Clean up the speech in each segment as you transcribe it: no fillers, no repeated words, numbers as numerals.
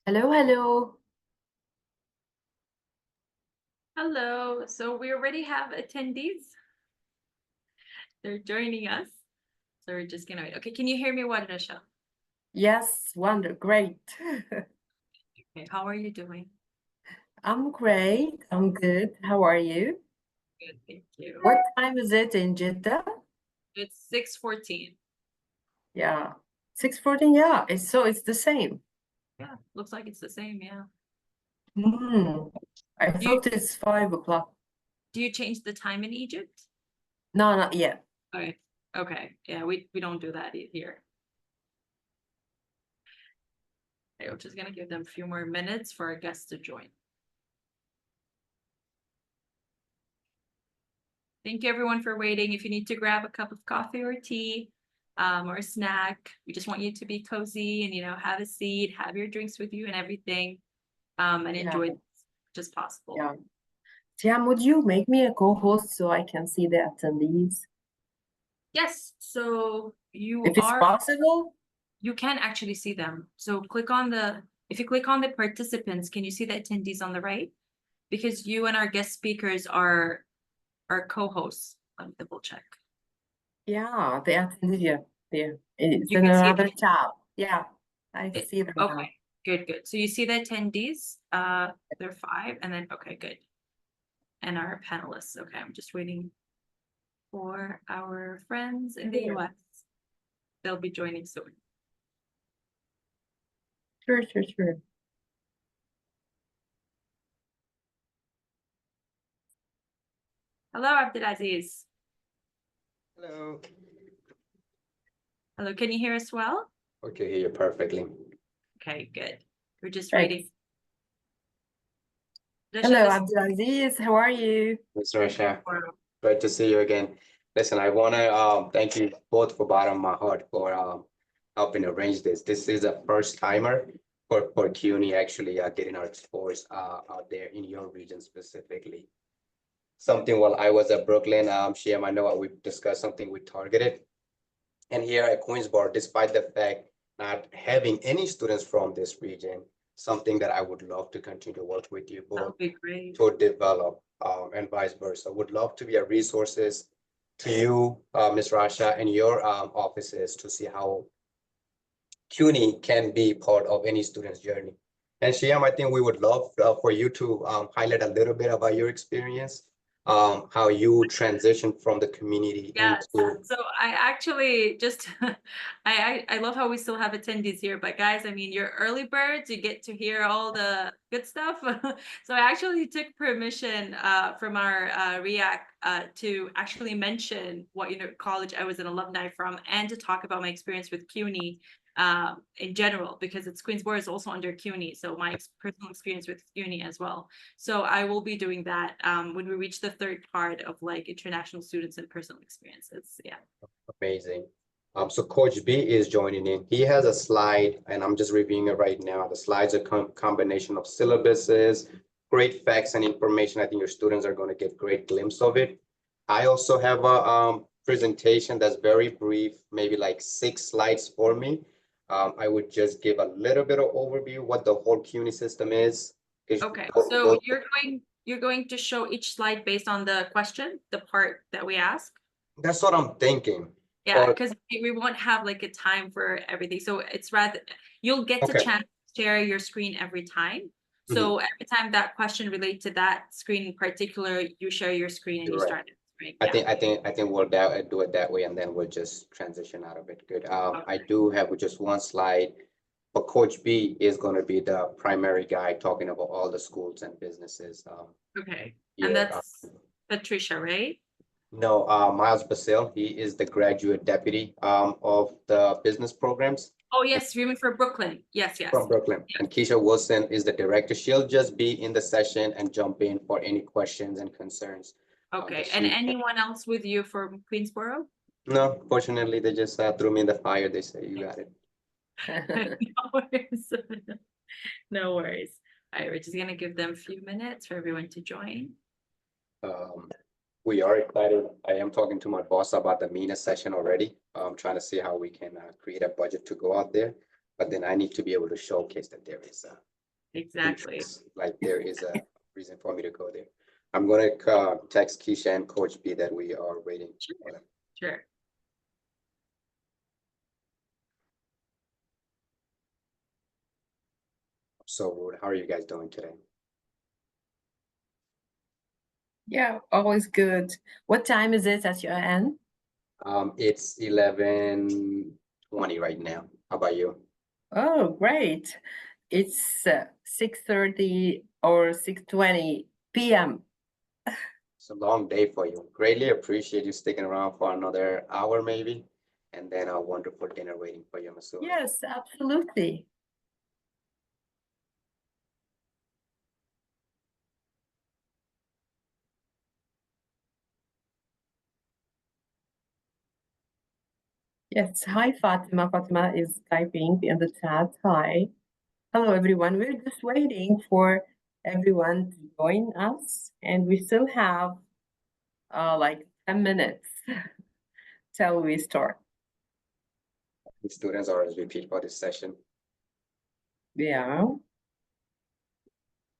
Hello, hello. Hello. So we already have attendees. They're joining us. So we're just gonna wait. Okay, can you hear me, Wadrasha? Yes, great. Okay, how are you doing? I'm great. I'm good. How are you? Good, thank you. What time is it in Jeddah? It's 6:14. Yeah, 6:14. Yeah, it's the same. Yeah, looks like it's the same, yeah. Hmm. I Do you thought it's 5 o'clock. do you change the time in Egypt? No, not yet. Okay. Okay. Yeah, we don't do that here. Okay, we're just gonna give them a few more minutes for our guests to join. Thank you everyone for waiting. If you need to grab a cup of coffee or tea, or a snack, we just want you to be cozy and have a seat, have your drinks with you and everything, and Yeah, enjoy as much as possible. yeah. Tiam, would you make me a co-host so I can see the attendees? Yes, so If it's possible? you can actually see them. So if you click on the participants, can you see the attendees on the right? Because you and our guest speakers are our co-hosts. Let me double check. Yeah, the attendees here. There. It's You in can see another tab. Yeah, I it. see them now. Okay, good. So you see the attendees, there are 5, and then okay, good. And our panelists. Okay, I'm just waiting for our friends in the Here. US. They'll be joining soon. Sure. Hello, Abdulaziz. Hello. Hello, can you hear us well? Okay, hear you perfectly. Okay, good. We're just Thanks. waiting. Hello, Abdulaziz. How are you? Ms. Rasha, great to see you again. Listen, I want to thank you both for bottom of my heart for helping arrange this. This is a first timer for CUNY actually getting our scores out there in your region specifically. Something while I was at Brooklyn, Shyam, I know we discussed something we targeted. And here at Queensborough, despite the fact not having any students from this region, something that I would love to continue to work with you That both would be great. to develop and vice versa. Would love to be a resources to you, Ms. Rasha, and your offices to see how CUNY can be part of any student's journey. And Shyam, I think we would love for you to highlight a little bit about your experience, how you transitioned from the community Yes. into. So I actually just I love how we still have attendees here, but guys, I mean, you're early birds, you get to hear all the good stuff. So I actually took permission from our REAC to actually mention what college I was an alumni from, and to talk about my experience with CUNY in general, because it's Queensborough is also under CUNY, so my personal experience with CUNY as well. So I will be doing that when we reach the third part of like international students and personal experiences. Yeah. Amazing. So Coach B is joining in. He has a slide, and I'm just reviewing it right now. The slides are combination of syllabuses, great facts and information. I think your students are going to get great glimpse of it. I also have a presentation that's very brief, maybe like 6 slides for me. I would just give a little bit of overview what the whole CUNY system is. Okay, so you're going to show each slide based on the question, the part that we ask. That's what I'm thinking. Yeah, because we won't have like a time for everything. So it's rather you'll get to chance to share your screen every time. So every time that question relates to that screen in particular, you share your screen and you start it. Right? I think we'll do it that way, and then we'll just transition out of it. Good. I do have just one slide, but Coach B is going to be the primary guy talking about all the schools and businesses. Okay, Yeah, and that's Patricia, right? No, Miles Basil, he is the graduate deputy of the business programs. Oh, yes, you mean for Brooklyn. Yes. From Brooklyn. And Keisha Wilson is the director. She'll just be in the session and jump in for any questions and concerns. Okay, and anyone else with you from Queensborough? No, fortunately, they just threw me in the fire. They say, you got it. No worries. No worries. All right, we're just gonna give them a few minutes for everyone to join. We are excited. I am talking to my boss about the MENA session already. I'm trying to see how we can create a budget to go out there. But then I need to be able to showcase that there is Exactly. Like there is a reason for me to go there. I'm gonna text Keisha and Coach B that we are waiting for them. Sure. So how are you guys doing today? Yeah, always good. What time is it at your end? It's 11:20 right now. How about you? Oh, great. It's 6:30 or 6:20 p.m. It's a long day for you. Greatly appreciate you sticking around for another hour maybe, and then a wonderful dinner waiting for you, I'm assuming. Yes, absolutely. Yes. Hi, Fatima. Fatima is typing in the chat. Hi. Hello, everyone. We're just waiting for everyone to join us, and we still have like 10 minutes till we start. The students are RSVP for this session. Yeah.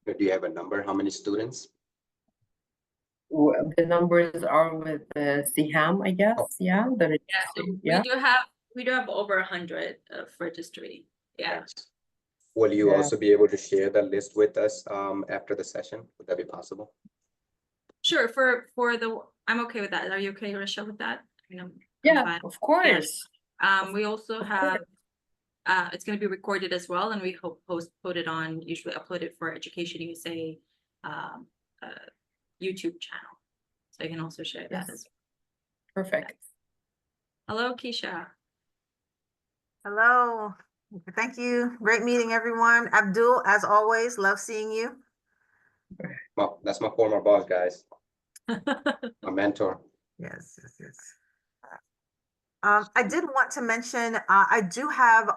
Do you have a number? How many students? The numbers are with Siham, I guess. Oh. Yeah, the Yeah, registry. we Yeah. do have over 100 of registry. Yeah. Nice. Will you Yeah. also be able to share the list with us after the session? Would that be possible? Sure. For the I'm okay with that. Are you okay, Rochelle, with that? I mean, I'm Yeah, fine. of course. We also Of have course. it's going to be recorded as well, and we hope put it on, usually upload it for Education USA um, YouTube channel. So you can also share that Yes. as Perfect. well. Hello, Keisha. Hello. Thank you. Great meeting everyone. Abdul, as always, love seeing you. Well, that's my former boss, guys. My mentor. Yes, yes, yes. I did want to mention, I do have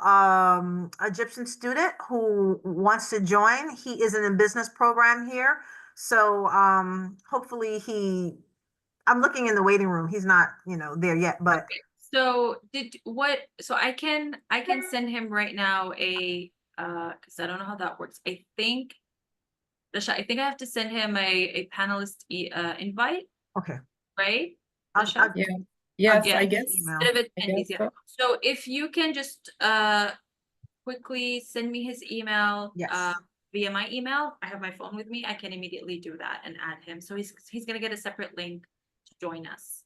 Egyptian student who wants to join. He is in a business program here. So hopefully I'm looking in the waiting room. He's not, there yet, but So so I can send him right now a because I don't know how that works. I think I have to send him a panelist invite, okay. right? I'll, Dasha? I'll, Yeah. I'll Yes, get I his guess. email. Instead of I attendees, guess yeah. so. So if you can just quickly send me his email Yes. via my email. I have my phone with me. I can immediately do that and add him. So he's gonna get a separate link to join us.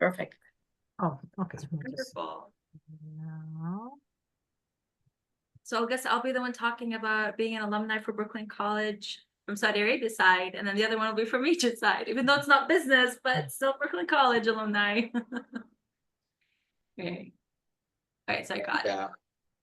Perfect. Oh, okay. Let me just- Wonderful. No. So I guess I'll be the one talking about being an alumni for Brooklyn College from Saudi Arabia side, and then the other one will be from Egypt side, even though it's not business, but still Brooklyn College alumni. Okay. All right, so I got it. Yeah.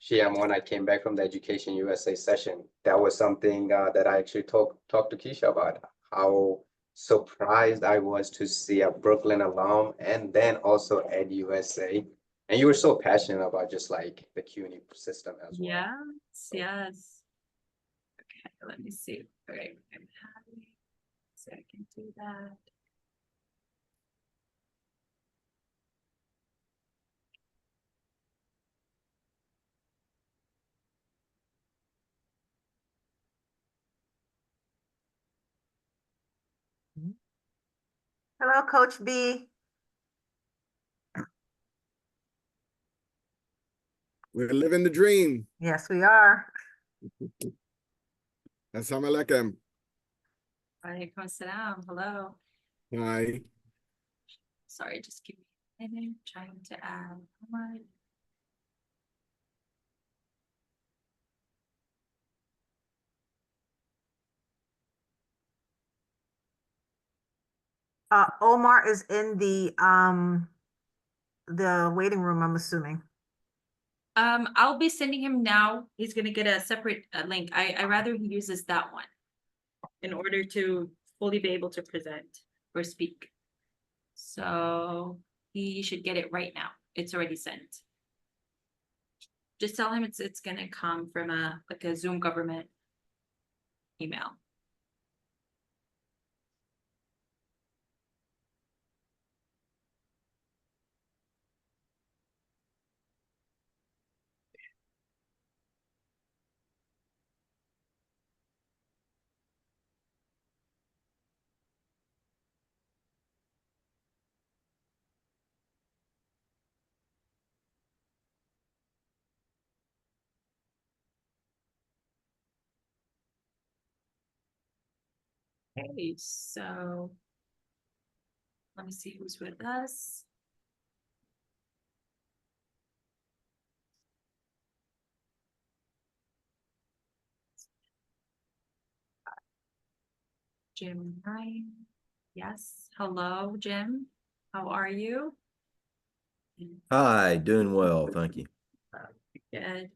Shyam, when I came back from the Education USA session, that was something that I actually talked to Keisha about, how surprised I was to see a Brooklyn alum and then also at USA. And you were so passionate about just like the CUNY system as well. Yes, yes. Okay, let me see. All right, I'm happy. So I can do that. Hello, Coach B. We're living the dream. Yes, we are. Assalamu alaikum. Walaikum salam. Hello. Hi. Sorry, just give me a minute. Trying to add. Omar is in the waiting room, I'm assuming. I'll be sending him now. He's gonna get a separate link. I rather he uses that one in order to fully be able to present or speak. So he should get it right now. It's already sent. Just tell him it's gonna come from like a Zoom government email. Okay, so let me see who's with us. Jim Ryan. Yes. Hello, Jim. How are you? Hi, doing well, thank you. Good.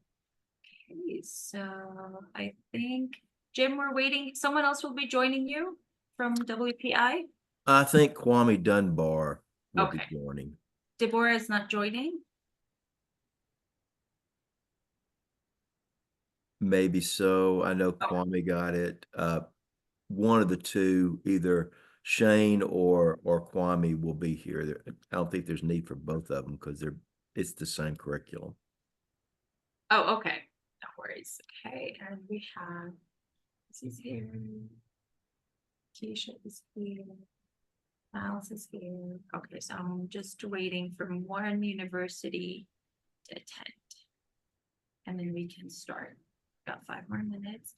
Okay, so I think, Jim, we're waiting. Someone else will be joining you from WPI. I think Kwame Dunbar will be Okay. joining. Deborah is not joining. Maybe so. I know Kwame got it. One of the two, either Shane or Kwame will be here. I don't think there's need for both of them because it's the same curriculum. Oh, okay. No worries. Okay, and we have, this is here. Keisha is here. Alice is here. Okay, so I'm just waiting for one university to attend. And then we can start. Got 5 more minutes.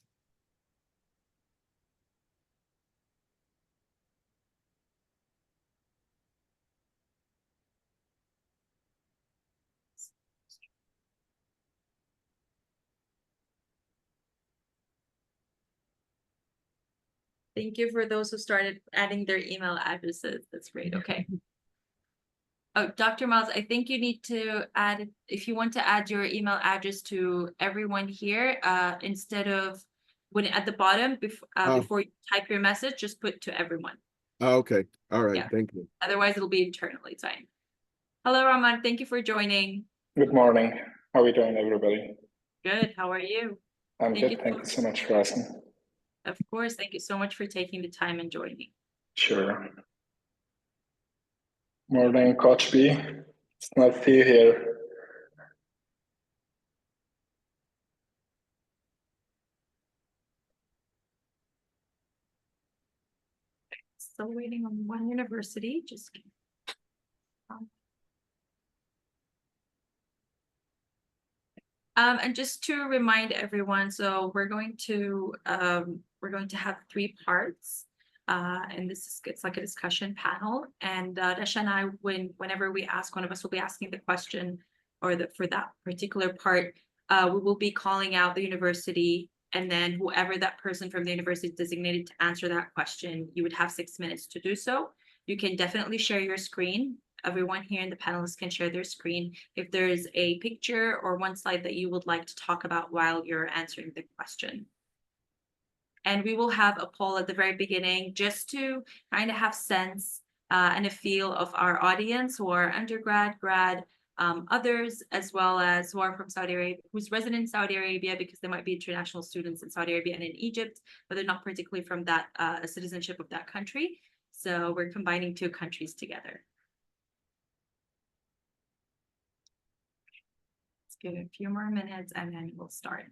Thank you for those who started adding their email addresses. That's great. Okay. Oh, Dr. Miles, I think you need to add, if you want to add your email address to everyone here, instead of when at the bottom, before you type your message, just put to everyone. Oh, okay. All right. Yeah. Thank you. Otherwise, it'll be internally. It's fine. Hello, Rahman. Thank you for joining. Good morning. How are we doing, everybody? Good. How are you? I'm Thank good. you. Thank you so much for asking. Of course. Thank you so much for taking the time and joining. Sure. Morning, Coach B. It's nice to see you here. Still waiting on one university. Just and just to remind everyone, so we're going to have 3 parts, and it's like a discussion panel. And Rasha and I, whenever we ask, one of us will be asking the question, or for that particular part, we will be calling out the university, and then whoever that person from the university designated to answer that question, you would have 6 minutes to do so. You can definitely share your screen. Everyone here in the panelists can share their screen if there's a picture or one slide that you would like to talk about while you're answering the question. And we will have a poll at the very beginning just to kind of have sense and a feel of our audience, who are undergrad, grad, others, as well as who are from Saudi Arabia, who's resident in Saudi Arabia, because there might be international students in Saudi Arabia and in Egypt, but they're not particularly from that citizenship of that country. So we're combining 2 countries together. Give it a few more minutes and then we'll start.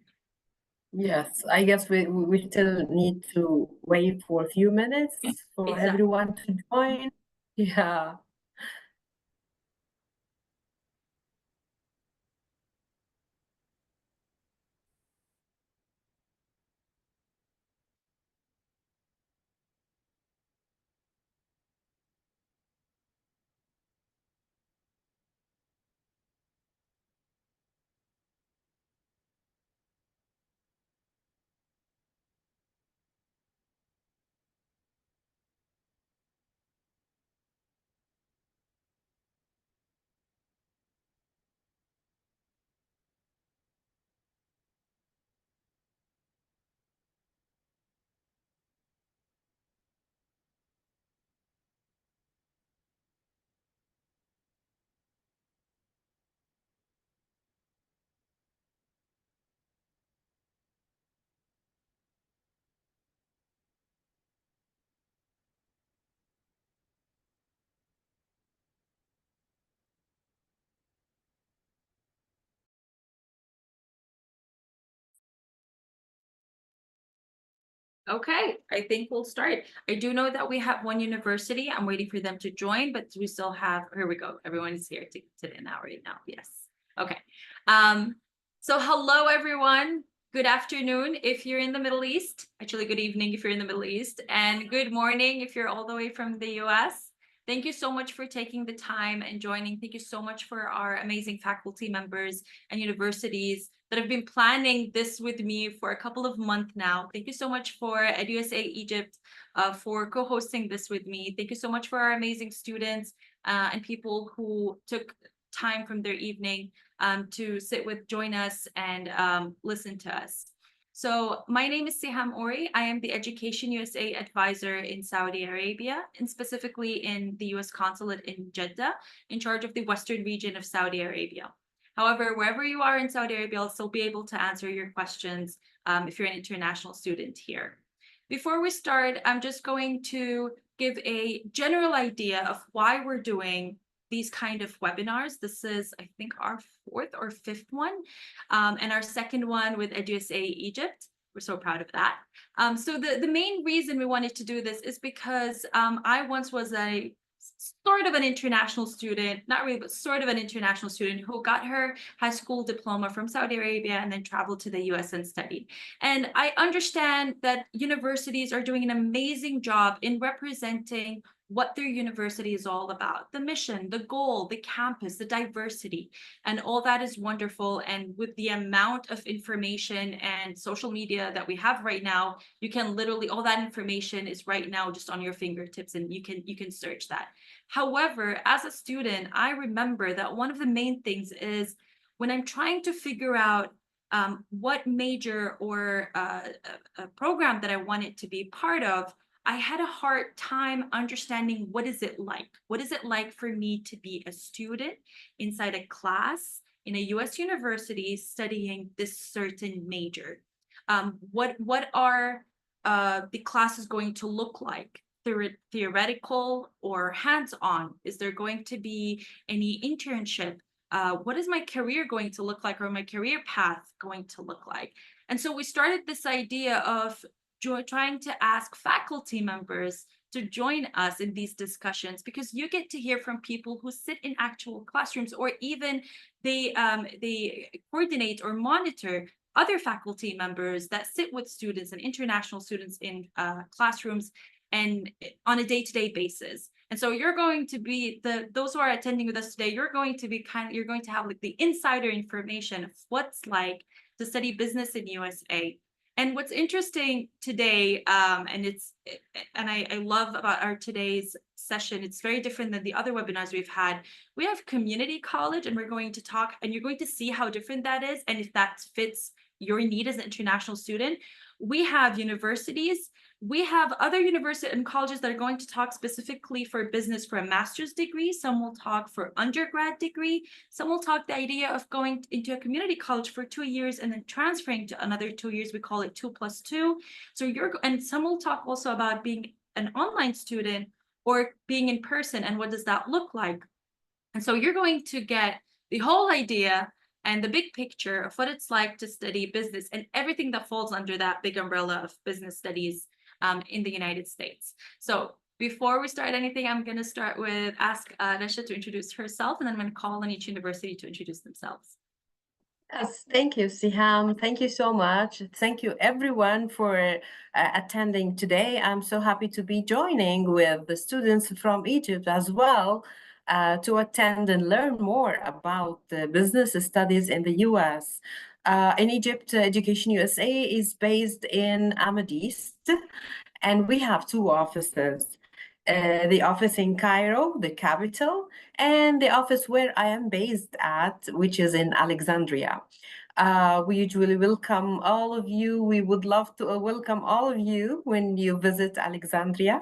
Yes, I guess we still need to wait for a few minutes for Exactly. everyone to join. Yeah. Okay, I think we'll start. I do know that we have one university. I'm waiting for them to join, but we still have, here we go. Everyone is here to now right now. Yes. Okay. So hello, everyone. Good afternoon if you're in the Middle East. Actually, good evening if you're in the Middle East. And good morning if you're all the way from the U.S. Thank you so much for taking the time and joining. Thank you so much for our amazing faculty members and universities that have been planning this with me for a couple of months now. Thank you so much for EduSA Egypt for co-hosting this with me. Thank you so much for our amazing students and people who took time from their evening to join us and listen to us. So my name is Siham Ori. I am the Education USA advisor in Saudi Arabia, and specifically in the US consulate in Jeddah, in charge of the Western region of Saudi Arabia. However, wherever you are in Saudi Arabia, I'll still be able to answer your questions if you're an international student here. Before we start, I'm just going to give a general idea of why we're doing these kind of webinars. This is, I think, our fourth or fifth one, and our second one with EduSA Egypt. We're so proud of that. So the main reason we wanted to do this is because I once was a sort of an international student, not really, but sort of an international student who got her high school diploma from Saudi Arabia and then traveled to the US and studied. And I understand that universities are doing an amazing job in representing what their university is all about, the mission, the goal, the campus, the diversity, and all that is wonderful. And with the amount of information and social media that we have right now, you can literally, all that information is right now just on your fingertips, and you can search that. However, as a student, I remember that one of the main things is when I'm trying to figure out what major or a program that I wanted to be part of, I had a hard time understanding what is it like? What is it like for me to be a student inside a class in a US university studying this certain major? What are the classes going to look like? Theoretical or hands-on? Is there going to be any internship? What is my career going to look like, or my career path going to look like? And so we started this idea of trying to ask faculty members to join us in these discussions, because you get to hear from people who sit in actual classrooms, or even they coordinate or monitor other faculty members that sit with students and international students in classrooms and on a day-to-day basis. And so you're going to be those who are attending with us today, you're going to have like the insider information of what's like to study business in USA. And what's interesting today, and I love about our today's session, it's very different than the other webinars we've had. We have community college, and we're going to talk, and you're going to see how different that is, and if that fits your need as an international student. We have universities. We have other universities and colleges that are going to talk specifically for business for a master's degree. Some will talk for undergrad degree. Some will talk the idea of going into a community college for 2 years and then transferring to another 2 years. We call it 2+2. So and some will talk also about being an online student or being in person, and what does that look like? And so you're going to get the whole idea and the big picture of what it's like to study business and everything that falls under that big umbrella of business studies in the United States. So before we start anything, I'm going to start with ask Rasha to introduce herself, and then I'm going to call on each university to introduce themselves. Yes, thank you, Siham. Thank you so much. Thank you, everyone, for attending today. I'm so happy to be joining with the students from Egypt as well to attend and learn more about business studies in the US. In Egypt, Education USA is based in Ahmed East, and we have 2 offices. The office in Cairo, the capital, and the office where I am based at, which is in Alexandria. We usually welcome all of you. We would love to welcome all of you when you visit Alexandria.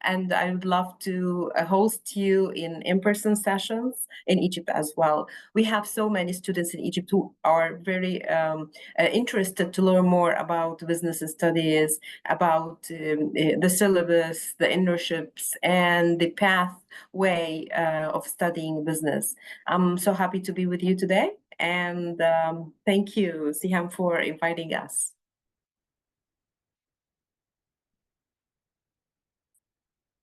And I would love to host you in in-person sessions in Egypt as well. We have so many students in Egypt who are very interested to learn more about business studies, about the syllabus, the internships, and the pathway of studying business. I'm so happy to be with you today. And thank you, Siham, for inviting us.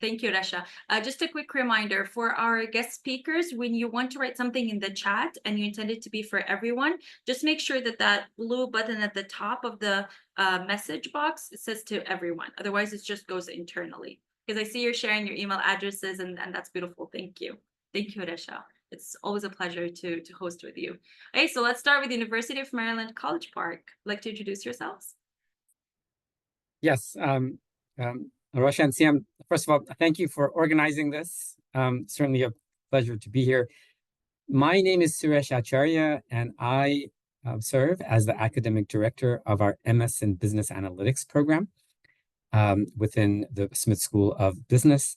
Thank you, Rasha. Just a quick reminder for our guest speakers, when you want to write something in the chat and you intend it to be for everyone, just make sure that that blue button at the top of the message box says to everyone. Otherwise, it just goes internally. Because I see you're sharing your email addresses, and that's beautiful. Thank you. Thank you, Rasha. It's always a pleasure to host with you. Okay, so let's start with University of Maryland College Park. Like to introduce yourselves? Yes, Roshan and Siam, first of all, thank you for organizing this. Certainly a pleasure to be here. My name is Suresh Acharya, and I serve as the academic director of our MS in Business Analytics program within the Smith School of Business.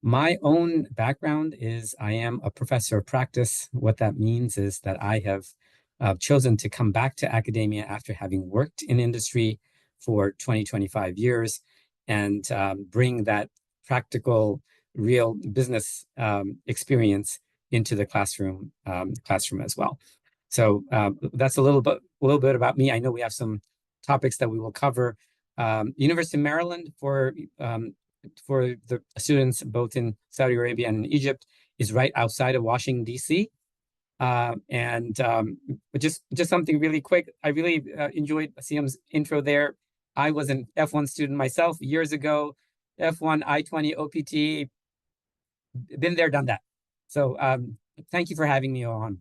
My own background is I am a professor of practice. What that means is that I have chosen to come back to academia after having worked in industry for 25 years and bring that practical, real business experience into the classroom as well. So that's a little bit about me. I know we have some topics that we will cover. University of Maryland for the students both in Saudi Arabia and in Egypt is right outside of Washington, D.C. Just something really quick. I really enjoyed Siam's intro there. I was an F1 student myself years ago, F1, I-20, OPT, been there, done that. So thank you for having me on.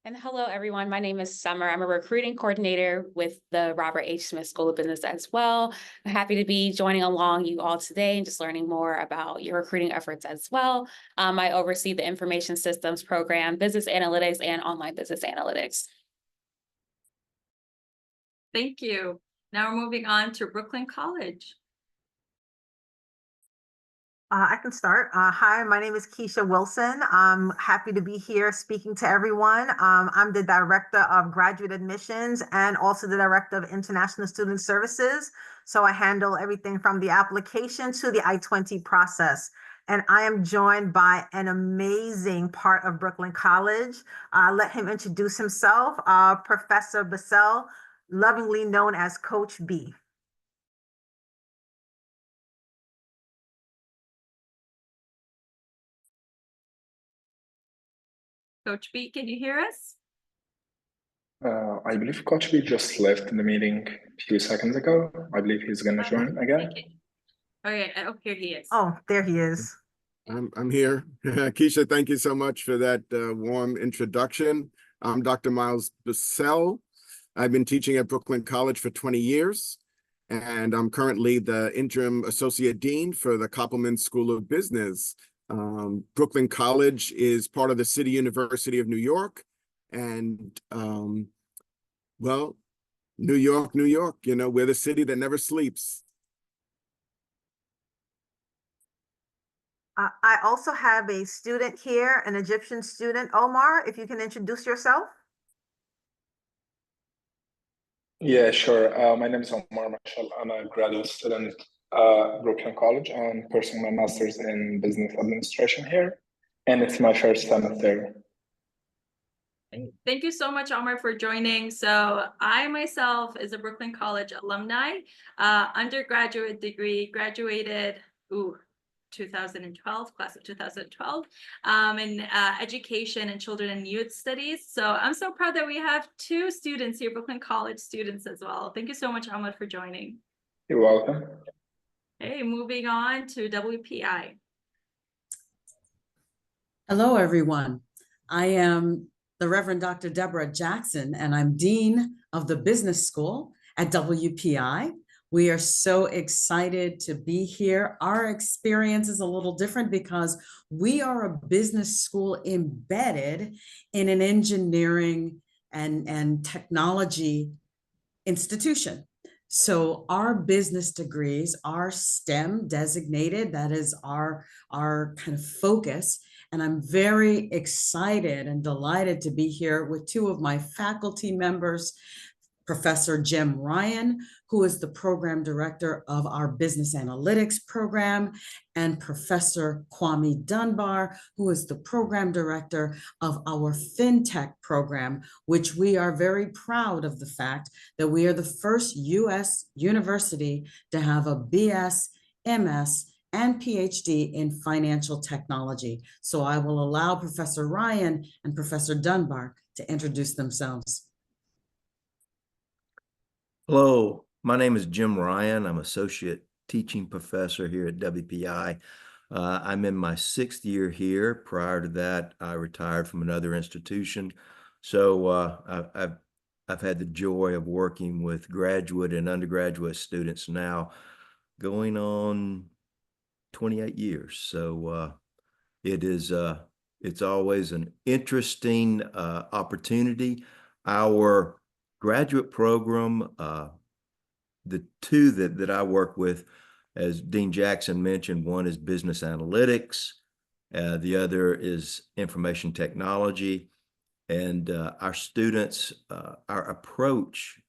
And hello, everyone. My name is Summer. I'm a recruiting coordinator with the Robert H. Smith School of Business as well. I'm happy to be joining along you all today and just learning more about your recruiting efforts as well. I oversee the Information Systems Program, Business Analytics, and Online Business Analytics. Thank you. Now we're moving on to Brooklyn College. I can start. Hi, my name is Keisha Wilson. I'm happy to be here speaking to everyone. I'm the Director of Graduate Admissions and also the Director of International Student Services. So I handle everything from the application to the I-20 process. And I am joined by an amazing part of Brooklyn College. Let him introduce himself, Professor Bassell, lovingly known as Coach B. Coach B, can you hear us? I believe Coach B just left the meeting a few seconds ago. I believe he's going to join again. Okay, oh, here he is. Oh, there he is. I'm here. Keisha, thank you so much for that warm introduction. I'm Dr. Miles Bassell. I've been teaching at Brooklyn College for 20 years, and I'm currently the interim associate dean for the Koppelman School of Business. Brooklyn College is part of the City University of New York, and well, New York, you know, we're the city that never sleeps. I also have a student here, an Egyptian student. Omar, if you can introduce yourself. Yeah, sure. My name is Omar Marshall. I'm a graduate student at Brooklyn College and pursuing my master's in business administration here. And it's my first semester. Thank you so much, Omar, for joining. So I myself is a Brooklyn College alumni, undergraduate degree, graduated 2012, class of 2012, in education and children and youth studies. So I'm so proud that we have two students here, Brooklyn College students as well. Thank you so much, Ahmad, for joining. You're welcome. Okay, moving on to WPI. Hello, everyone. I am the Reverend Dr. Deborah Jackson, and I'm Dean of the Business School at WPI. We are so excited to be here. Our experience is a little different because we are a business school embedded in an engineering and technology institution. So our business degrees are STEM designated. That is our kind of focus. And I'm very excited and delighted to be here with two of my faculty members, Professor Jim Ryan, who is the program director of our business analytics program, and Professor Kwame Dunbar, who is the program director of our FinTech program, which we are very proud of the fact that we are the first U.S. university to have a BS, MS, and PhD in financial technology. So I will allow Professor Ryan and Professor Dunbar to introduce themselves. Hello, my name is Jim Ryan. I'm associate teaching professor here at WPI. I'm in my 6th year here. Prior to that, I retired from another institution. So I've had the joy of working with graduate and undergraduate students now going on 28 years. So it's always an interesting opportunity. Our graduate program, the two that I work with, as Dean Jackson mentioned, one is business analytics, the other is information technology. And our students, our approach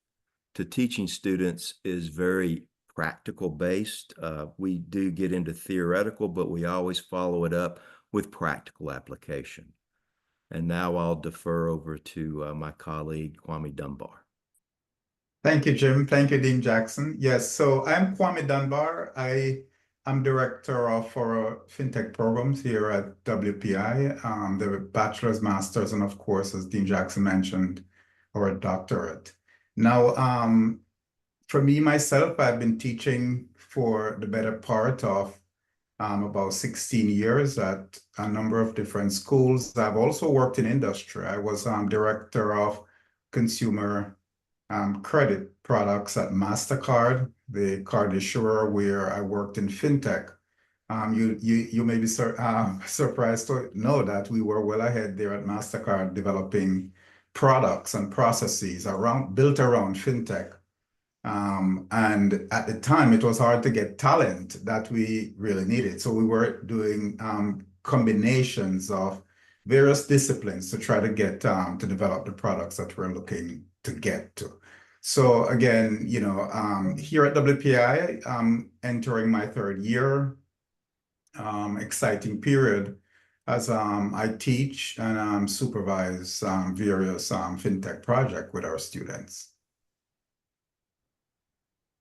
to teaching students is very practical based. We do get into theoretical, but we always follow it up with practical application. And now I'll defer over to my colleague, Kwame Dunbar. Thank you, Jim. Thank you, Dean Jackson. Yes, so I'm Kwame Dunbar. I'm director of our FinTech programs here at WPI, the bachelor's, master's, and of course, as Dean Jackson mentioned, our doctorate. Now, for me, myself, I've been teaching for the better part of about 16 years at a number of different schools. I've also worked in industry. I was director of consumer credit products at MasterCard, the card issuer where I worked in FinTech. You may be surprised to know that we were well ahead there at MasterCard developing products and processes built around FinTech. And at the time, it was hard to get talent that we really needed. So we were doing combinations of various disciplines to try to get to develop the products that we're looking to get to. So again, here at WPI, I'm entering my 3rd year, exciting period as I teach and supervise various FinTech projects with our students.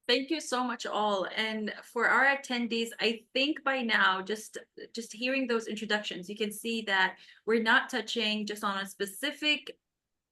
Thank you so much all. And for our attendees, I think by now, just hearing those introductions, you can see that we're not touching just on a specific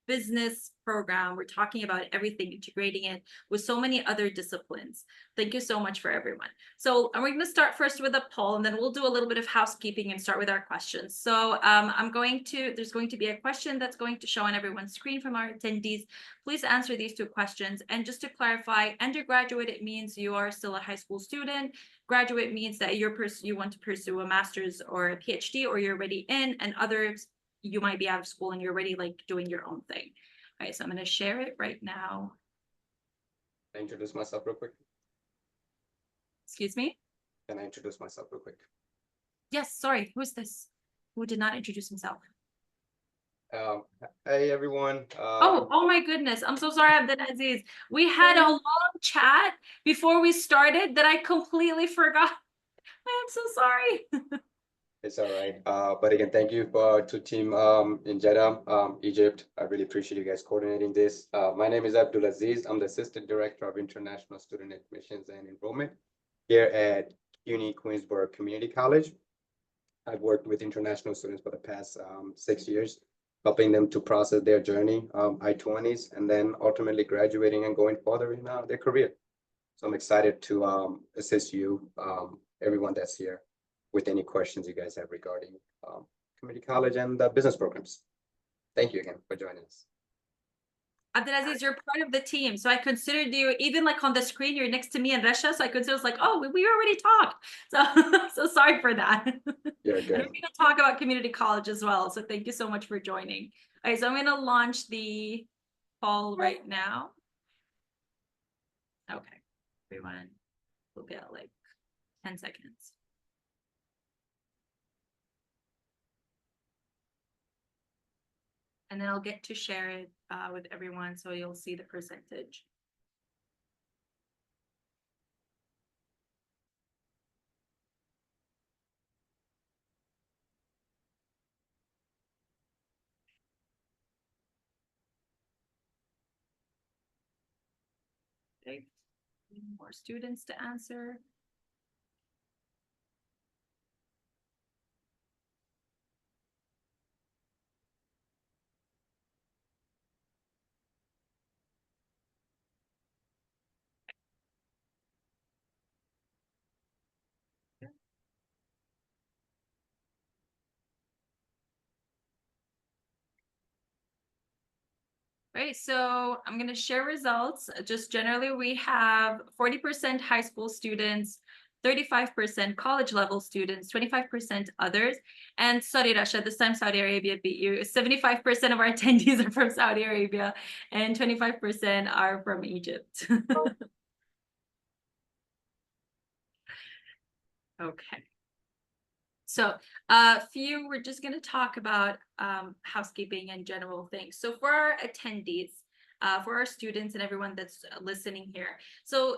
business program. We're talking about everything, integrating it with so many other disciplines. Thank you so much for everyone. So we're going to start first with a poll, and then we'll do a little bit of housekeeping and start with our questions. So there's going to be a question that's going to show on everyone's screen from our attendees. Please answer these 2 questions. And just to clarify, undergraduate, it means you are still a high school student. Graduate means that you want to pursue a master's or a PhD, or you're already in, and others, you might be out of school and you're already doing your own thing. All right, so I'm going to share it right now. Can I introduce myself real quick? Excuse me? Can I introduce myself real quick? Yes, sorry, who's this? Who did not introduce himself? Hey, everyone. Oh my goodness. I'm so sorry, Abdelaziz. We had a long chat before we started that I completely forgot. I am so sorry. It's all right. But again, thank you to team in Jeddah, Egypt. I really appreciate you guys coordinating this. My name is Abdulaziz. I'm the Assistant Director of International Student Admissions and Enrollment here at CUNY Queensborough Community College. I've worked with international students for the past 6 years, helping them to process their journey, I-20s, and then ultimately graduating and going further in their career. So I'm excited to assist you, everyone that's here, with any questions you guys have regarding community college and the business programs. Thank you again for joining us. Abdelaziz, you're part of the team. So I considered you, even on the screen, you're next to me and Resha. So I consider it's oh, we already talked. So sorry for that. You're good. And we're going to talk about community college as well. So thank you so much for joining. All right, so I'm going to launch the poll right now. Okay, everyone, we'll get 10 seconds. And then I'll get to share it with everyone so you'll see the percentage. Okay. More students to answer. Right, so I'm going to share results. Just generally, we have 40% high school students, 35% college level students, 25% others. And sorry, Rasha, this time Saudi Arabia beat you. 75% of our attendees are from Saudi Arabia and 25% are from Egypt. Okay. So we're just going to talk about housekeeping and general things. So for our attendees, for our students and everyone that's listening here. So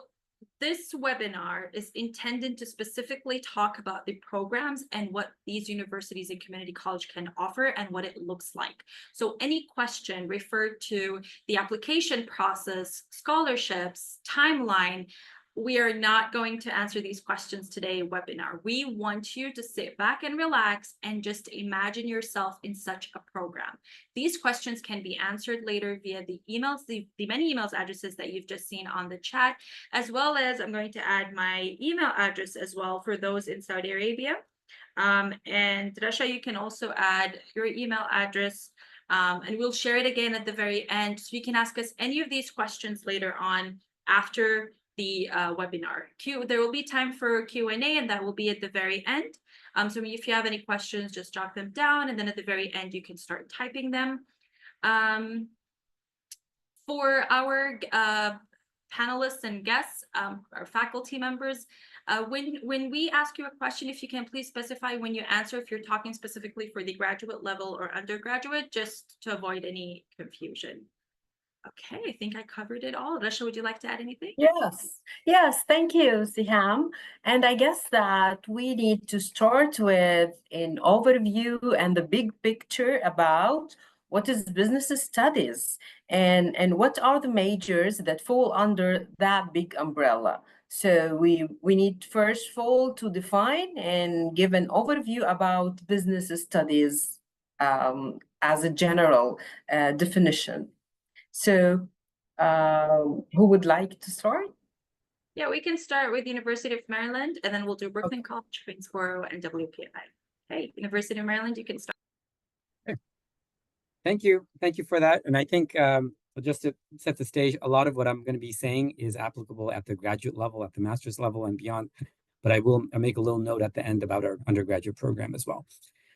this webinar is intended to specifically talk about the programs and what these universities and community college can offer and what it looks like. So any question referred to the application process, scholarships, timeline, we are not going to answer these questions today webinar. We want you to sit back and relax and just imagine yourself in such a program. These questions can be answered later via the emails, the many emails addresses that you've just seen on the chat, as well as I'm going to add my email address as well for those in Saudi Arabia. And Rasha, you can also add your email address and we'll share it again at the very end. So you can ask us any of these questions later on after the webinar. There will be time for Q&A and that will be at the very end. So if you have any questions, just jot them down and then at the very end, you can start typing them. For our panelists and guests, our faculty members, when we ask you a question, if you can please specify when you answer, if you're talking specifically for the graduate level or undergraduate, just to avoid any confusion. Okay, I think I covered it all. Rasha, would you like to add anything? Yes, thank you, Siham. And I guess that we need to start with an overview and the big picture about what is business studies and what are the majors that fall under that big umbrella. So we need first of all to define and give an overview about business studies as a general definition. So who would like to start? Yeah, we can start with University of Maryland, and then we'll do Brooklyn College, Queensboro, and WPI. Okay, University of Maryland, you can start. Okay. Thank you for that. And I think just to set the stage, a lot of what I'm going to be saying is applicable at the graduate level, at the master's level, and beyond. But I'll make a little note at the end about our undergraduate program as well.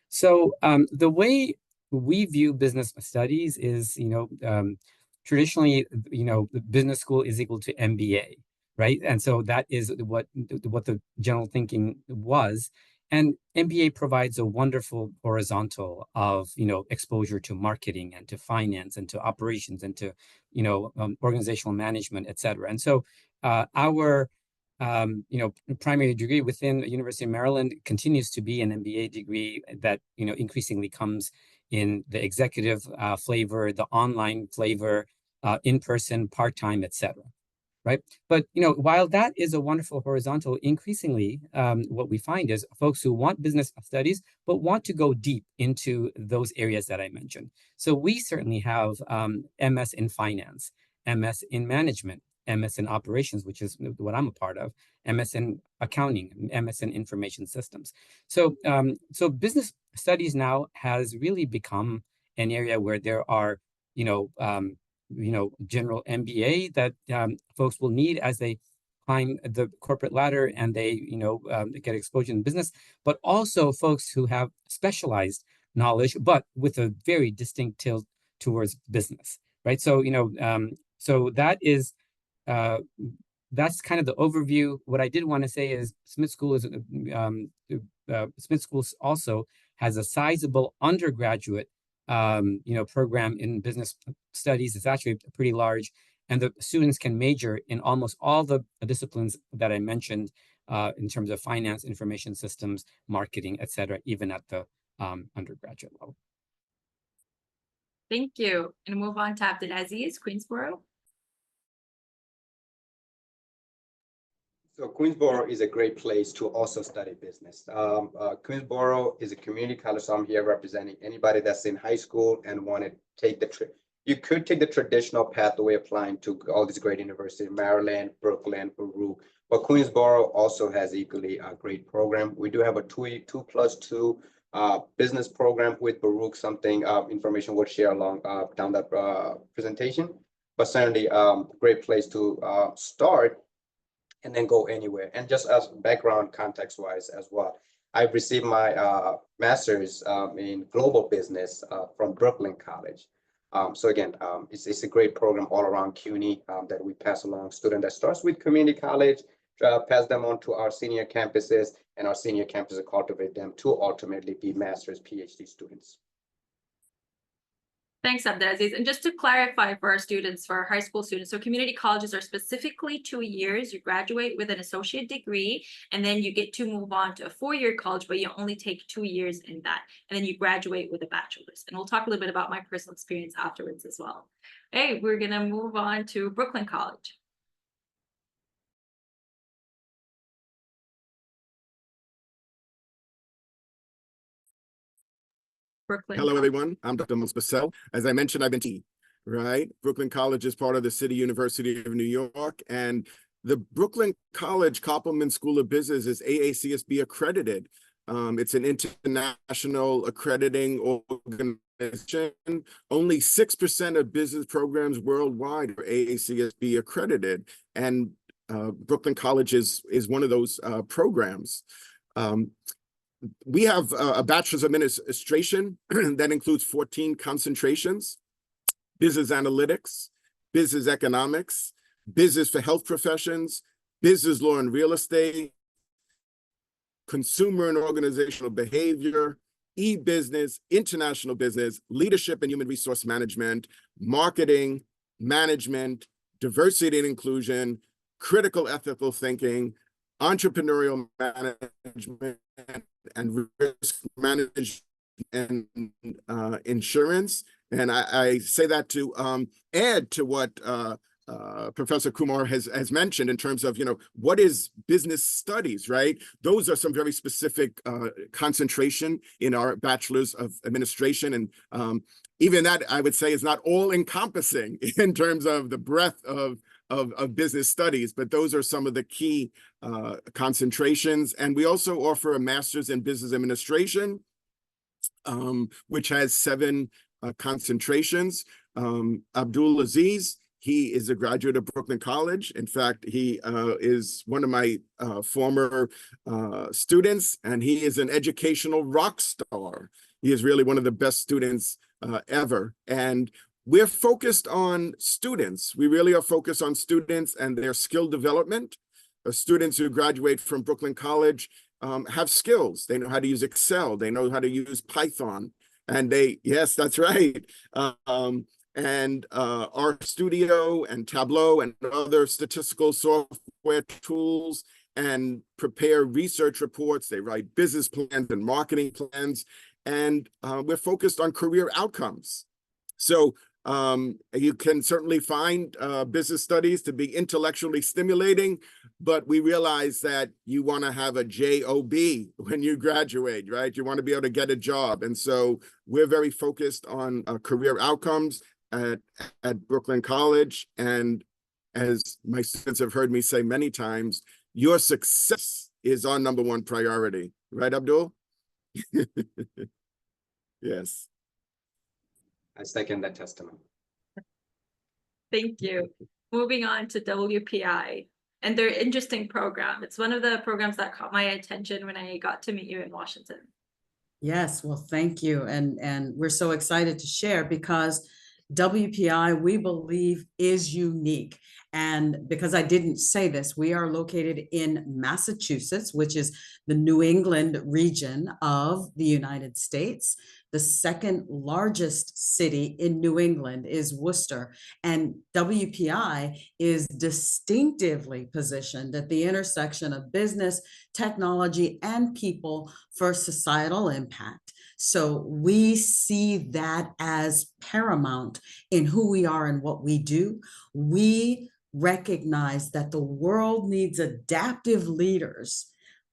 So the way we view business studies is, traditionally, the business school is equal to MBA, right? And so that is what the general thinking was. And MBA provides a wonderful horizontal of, exposure to marketing and to finance and to operations and to, organizational management, et cetera. And so our primary degree within the University of Maryland continues to be an MBA degree that, increasingly comes in the executive flavor, the online flavor, in-person, part-time, et cetera. Right. But, while that is a wonderful horizontal, increasingly, what we find is folks who want business studies, but want to go deep into those areas that I mentioned. So we certainly have MS in finance, MS in management, MS in operations, which is what I'm a part of, MS in accounting, MS in information systems. So, so business studies now has really become an area where there are, general MBA that folks will need as they climb the corporate ladder and they, get exposure in business, but also folks who have specialized knowledge, but with a very distinct tilt towards business, right? So, so that is, that's kind of the overview. What I did want to say is Smith School is, Smith School also has a sizable undergraduate program in business studies. It's actually pretty large, and the students can major in almost all the disciplines that I mentioned in terms of finance, information systems, marketing, et cetera, even at the undergraduate level. Thank you. And move on to Abdulaziz, Queensboro. So Queensboro is a great place to also study business. Queensboro is a community college, so I'm here representing anybody that's in high school and want to take the trip. You could take the traditional pathway applying to all these great universities, Maryland, Brooklyn, Baruch, but Queensboro also has equally a great program. We do have a 2+2 business program with Baruch, something information we'll share along down that presentation, but certainly great place to start and then go anywhere. And just as background context wise as well, I've received my master's in global business from Brooklyn College. So again, it's a great program all around CUNY that we pass along student that starts with community college, pass them on to our senior campuses, and our senior campuses cultivate them to ultimately be master's, PhD students. Thanks, Abdulaziz. And just to clarify for our students, for our high school students, so community colleges are specifically 2 years. You graduate with an associate degree, and then you get to move on to a 4-year college, but you only take 2 years in that. And then you graduate with a bachelor's. And we'll talk a little bit about my personal experience afterwards as well. Hey, we're going to move on to Brooklyn College. Brooklyn Hello, College. everyone. I'm Dr. Miles Bussell. As I mentioned, I've been right? Brooklyn College is part of the City University of New York, and the Brooklyn College Koppelman School of Business is AACSB accredited. It's an international accrediting organization. Only 6% of business programs worldwide are AACSB accredited, and Brooklyn College is one of those programs. We have a bachelor's of administration that includes 14 concentrations: business analytics, business economics, business for health professions, business law and real estate, consumer and organizational behavior, e-business, international business, leadership and human resource management, marketing, management, diversity and inclusion, critical ethical thinking, entrepreneurial management, and risk management and insurance. And I say that to add to what Professor Kumar has mentioned in terms of, what is business studies, right? Those are some very specific concentration in our bachelor's of administration. And even that, I would say, is not all encompassing in terms of the breadth of business studies, but those are some of the key concentrations. And we also offer a master's in business administration, which has 7 concentrations. Abdul Aziz, he is a graduate of Brooklyn College. In fact, he is one of my former students, and he is an educational rock star. He is really one of the best students ever. And we're focused on students. We really are focused on students and their skill development. Students who graduate from Brooklyn College have skills. They know how to use Excel. They know how to use Python. And yes, that's right. And RStudio and Tableau and other statistical software tools, and prepare research reports. They write business plans and marketing plans. And we're focused on career outcomes. So you can certainly find business studies to be intellectually stimulating, but we realize that you want to have a job when you graduate, right? You want to be able to get a job. And so we're very focused on career outcomes at Brooklyn College. And as my students have heard me say many times, your success is our #1 priority. Right, Abdul? Yes. I second that testament. Thank you. Moving on to WPI and their interesting program. It's one of the programs that caught my attention when I got to meet you in Washington. Yes, well, thank you. And we're so excited to share because WPI, we believe, is unique. And because I didn't say this, we are located in Massachusetts, which is the New England region of the United States. The second largest city in New England is Worcester, and WPI is distinctively positioned at the intersection of business, technology, and people for societal impact. So we see that as paramount in who we are and what we do. We recognize that the world needs adaptive leaders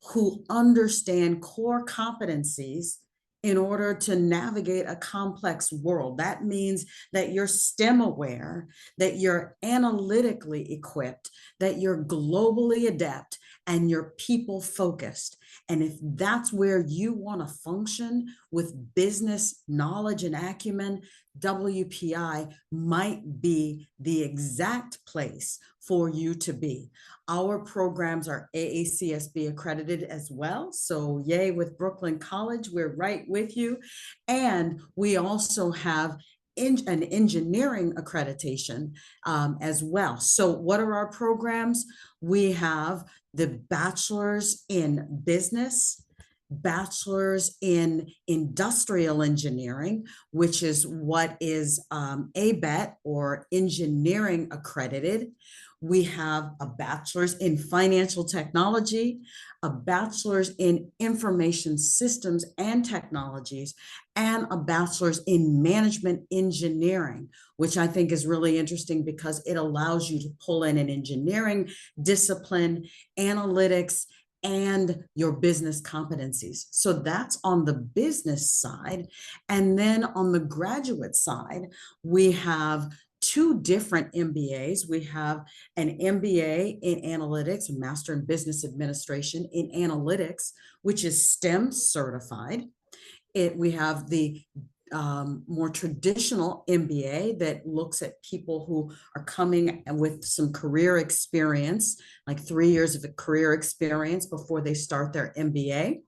who understand core competencies in order to navigate a complex world. That means that you're STEM aware, that you're analytically equipped, that you're globally adept, and you're people focused. And if that's where you want to function with business knowledge and acumen, WPI might be the exact place for you to be. Our programs are AACSB accredited as well. So yay with Brooklyn College, we're right with you. And we also have an engineering accreditation as well. So what are our programs? We have the bachelor's in business, bachelor's in industrial engineering, which is what is ABET or engineering accredited. We have a bachelor's in financial technology, a bachelor's in information systems and technologies, and a bachelor's in management engineering, which I think is really interesting because it allows you to pull in an engineering discipline, analytics, and your business competencies. So that's on the business side. And then on the graduate side, we have two different MBAs. We have an MBA in analytics, a Master in Business Administration in analytics, which is STEM certified. We have the more traditional MBA that looks at people who are coming with some career experience, like 3 years of career experience before they start their MBA.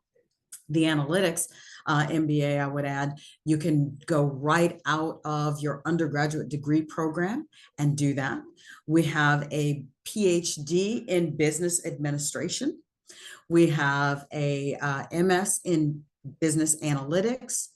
The analytics MBA, I would add, you can go right out of your undergraduate degree program and do that. We have a PhD in business administration. We have a MS in business analytics.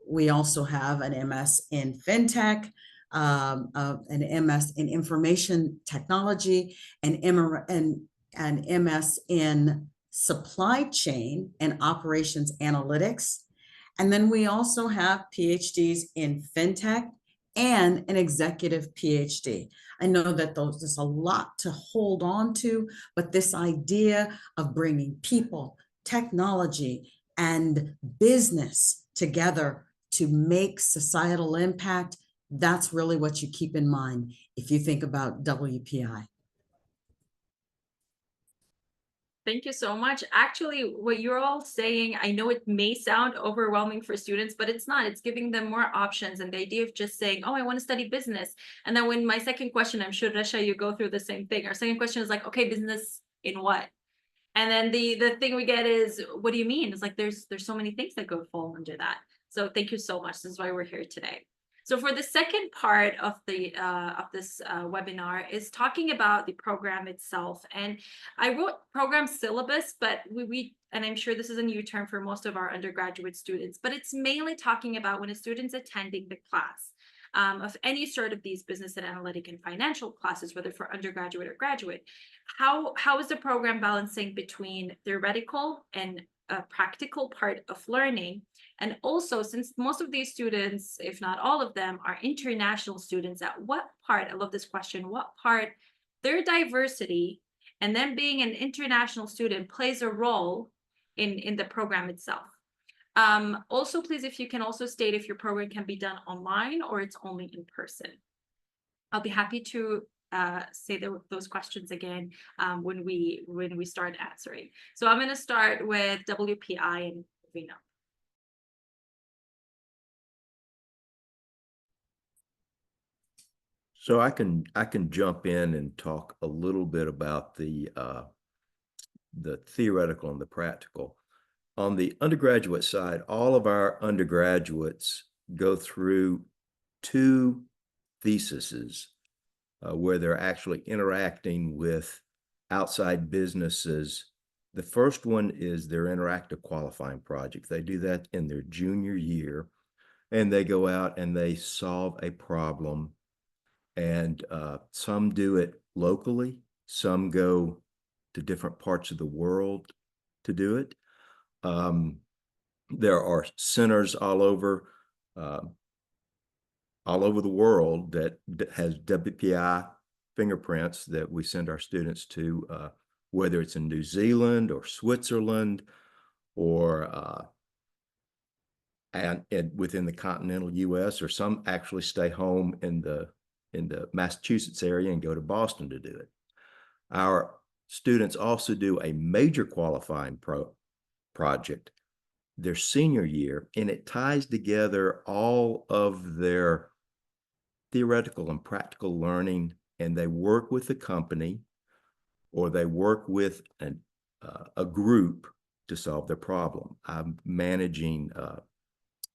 We also have an MS in fintech, an MS in information technology, and an MS in supply chain and operations analytics. And then we also have PhDs in fintech and an executive PhD. I know that there's a lot to hold on to, but this idea of bringing people, technology, and business together to make societal impact, that's really what you keep in mind if you think about WPI. Thank you so much. Actually, what you're all saying, I know it may sound overwhelming for students, but it's not. It's giving them more options. And the idea of just saying, oh, I want to study business. And then when my second question, I'm sure, Rasha, you go through the same thing. Our second question is like, okay, business in what? And then the thing we get is, what do you mean? It's like, there's so many things that go fall under that. So thank you so much. This is why we're here today. So for the second part of the this webinar is talking about the program itself. And I wrote program syllabus, but and I'm sure this is a new term for most of our undergraduate students, but it's mainly talking about when a student's attending the class of any sort of these business and analytic and financial classes, whether for undergraduate or graduate, how is the program balancing between theoretical and a practical part of learning? And also, since most of these students, if not all of them, are international students, at what part, I love this question, what part their diversity and them being an international student plays a role in the program itself? Also, please, if you can also state if your program can be done online or it's only in person. I'll be happy to say those questions again when we start answering. So I'm going to start with WPI and Vina. So I can jump in and talk a little bit about the theoretical and the practical. On the undergraduate side, all of our undergraduates go through 2 theses where they're actually interacting with outside businesses. The first one is their interactive qualifying project. They do that in their junior year. and they go out and they solve a problem. And some do it locally, some go to different parts of the world to do it. There are centers all over the world that has WPI fingerprints that we send our students to, whether it's in New Zealand or Switzerland or and within the continental U.S., or some actually stay home in the Massachusetts area and go to Boston to do it. Our students also do a major qualifying project their senior year, and it ties together all of their theoretical and practical learning, and they work with the company or they work with a group to solve their problem. I'm managing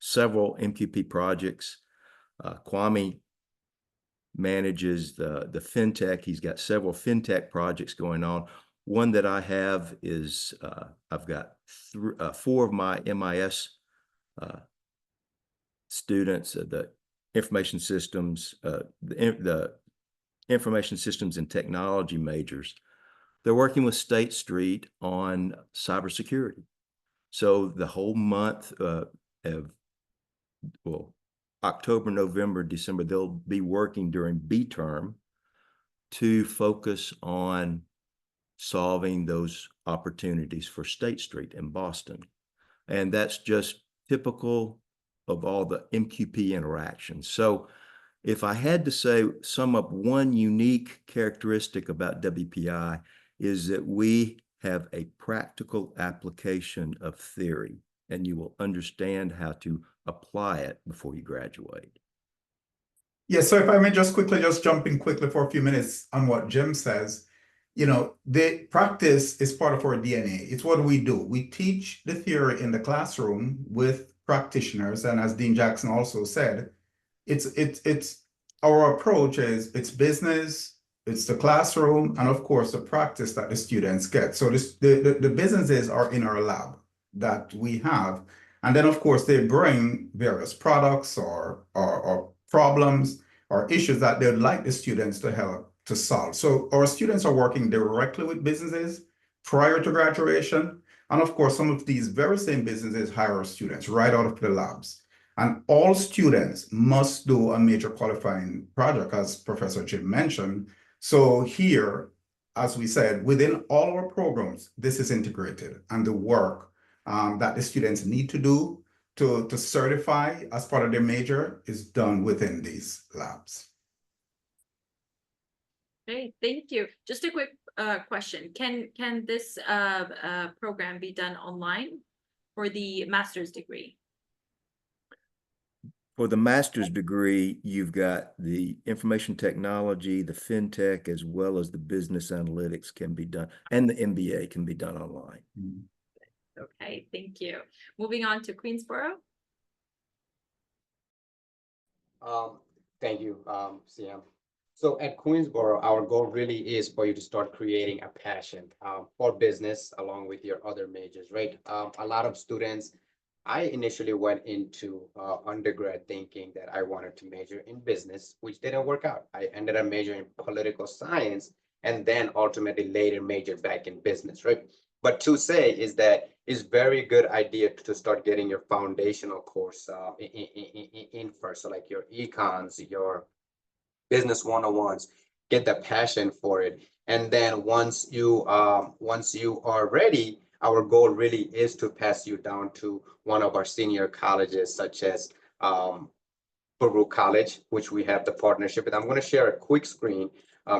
several MQP projects. Kwame manages the fintech. He's got several fintech projects going on. One that I have is I've got 4 of my MIS students, the information systems, the information systems and technology majors. They're working with State Street on cybersecurity. So the whole month of, well, October, November, December, they'll be working during B term to focus on solving those opportunities for State Street in Boston. And that's just typical of all the MQP interactions. So if I had to sum up one unique characteristic about WPI, is that we have a practical application of theory, and you will understand how to apply it before you graduate. Yeah, so if I may just jump in quickly for a few minutes on what Jim says. You know, the practice is part of our DNA. It's what we do. We teach the theory in the classroom with practitioners, and as Dean Jackson also said, it's our approach is it's business, it's the classroom, and of course the practice that the students get. So the businesses are in our lab that we have, and then of course they bring various products or problems or issues that they'd like the students to help to solve. So our students are working directly with businesses prior to graduation. And of course, some of these very same businesses hire our students right out of the labs. And all students must do a major qualifying project, as Professor Jim mentioned. So here, as we said, within all our programs, this is integrated, and the work that the students need to do to certify as part of their major is done within these labs. Okay, thank you. Just a quick question. Can this program be done online for the master's degree? For the master's degree, you've got the information technology, the fintech, as well as the business analytics can be done, and the MBA can be done online. Okay, thank you. Moving on to Queensboro. Thank you, CM. So at Queensboro, our goal really is for you to start creating a passion for business along with your other majors, right? A lot of students, I initially went into undergrad thinking that I wanted to major in business, which didn't work out. I ended up majoring in political science and then ultimately later majored back in business, right? But to say is that it's very good idea to start getting your foundational course in first. So like your econs, your business 101s, get the passion for it. And then once you are ready, our goal really is to pass you down to one of our senior colleges, such as Baruch College, which we have the partnership with. I'm going to share a quick screen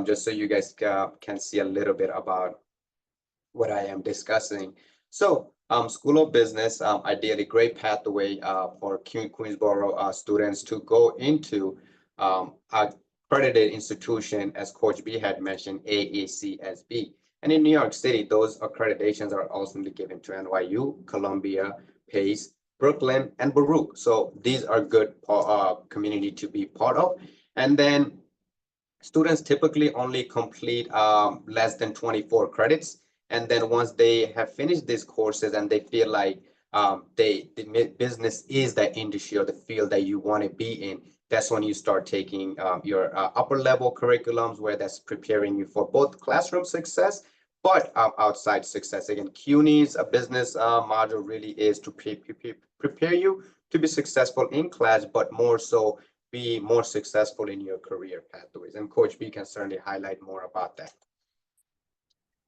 just so you guys can see a little bit about what I am discussing. So School of Business, ideally great pathway for Queensboro students to go into a accredited institution, as Coach B had mentioned, AACSB. And in New York City, those accreditations are ultimately given to NYU, Columbia, Pace, Brooklyn, and Baruch. So these are good community to be part of. And then students typically only complete less than 24 credits. And then once they have finished these courses and they feel like business is the industry or the field that you want to be in, that's when you start taking your upper level curriculums, where that's preparing you for both classroom success, but outside success. Again, CUNY's a business module really is to prepare you to be successful in class, but more so be more successful in your career pathways. And Coach B can certainly highlight more about that.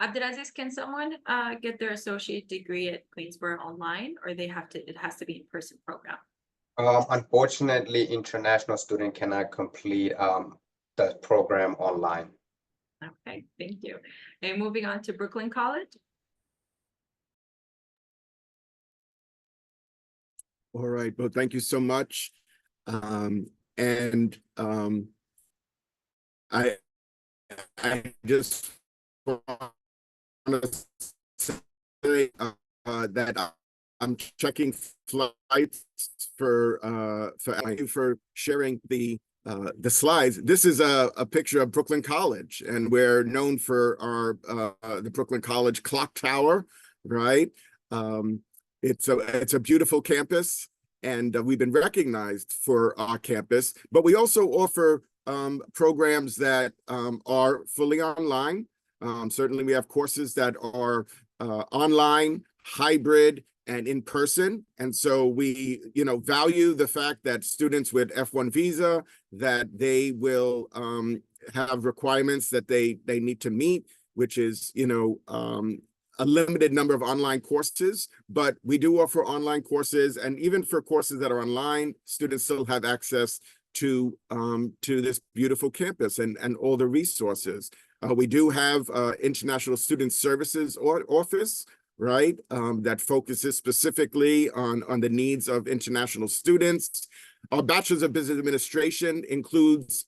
Abdulaziz, can someone get their associate degree at Queensborough online, or it has to be in-person program? Unfortunately, international student cannot complete the program online. Okay, thank you. And moving on to Brooklyn College. All right, well, thank you so much. I just want to say that I'm checking flights thank you for sharing the slides. This is a picture of Brooklyn College, and we're known for our the Brooklyn College clock tower, right? It's a beautiful campus, and we've been recognized for our campus, but we also offer programs that are fully online. Certainly we have courses that are online, hybrid, and in person. And so we, value the fact that students with F1 visa, that they will have requirements that they need to meet, which is, a limited number of online courses, but we do offer online courses. And even for courses that are online, students still have access to this beautiful campus and all the resources. We do have International Student Services Office, right, that focuses specifically on the needs of international students. Our Bachelor's of Business Administration includes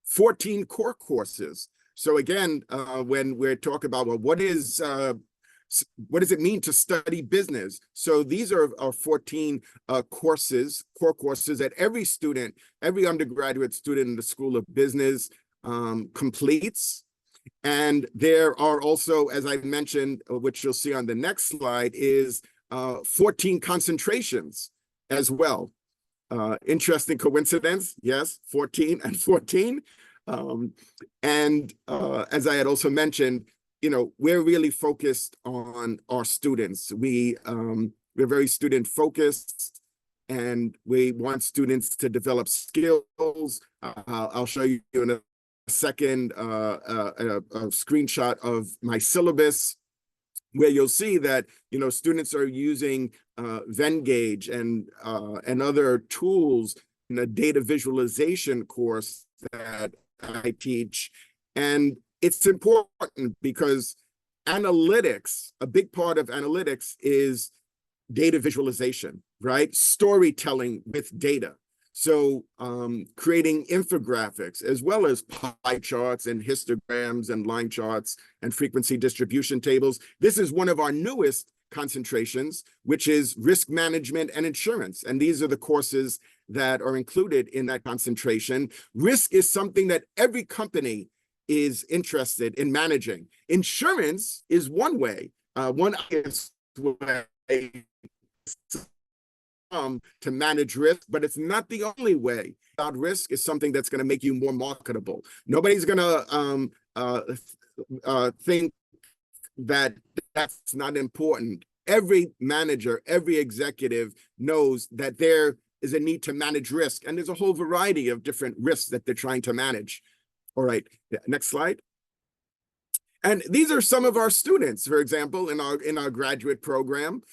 14 core courses. So again, when we're talking about, well, what does it mean to study business? So these are 14 core courses that every undergraduate student in the School of Business completes. And there are also, as I mentioned, which you'll see on the next slide, is 14 concentrations as well. Interesting coincidence, yes, 14 and 14. As I had also mentioned, we're really focused on our students. We're very student focused, and we want students to develop skills. I'll show you in a second a screenshot of my syllabus, where you'll see that students are using Venngage and other tools in a data visualization course that I teach. And it's important because analytics, a big part of analytics is data visualization, right? Storytelling with data. So creating infographics as well as pie charts and histograms and line charts and frequency distribution tables. This is one of our newest concentrations, which is risk management and insurance. And these are the courses that are included in that concentration. Risk is something that every company is interested in managing. Insurance is one way, one way to manage risk, but it's not the only way. About risk is something that's going to make you more marketable. Nobody's going to think that that's not important. Every manager, every executive knows that there is a need to manage risk, and there's a whole variety of different risks that they're trying to manage. All right, next slide. And these are some of our students, for example, in our graduate program.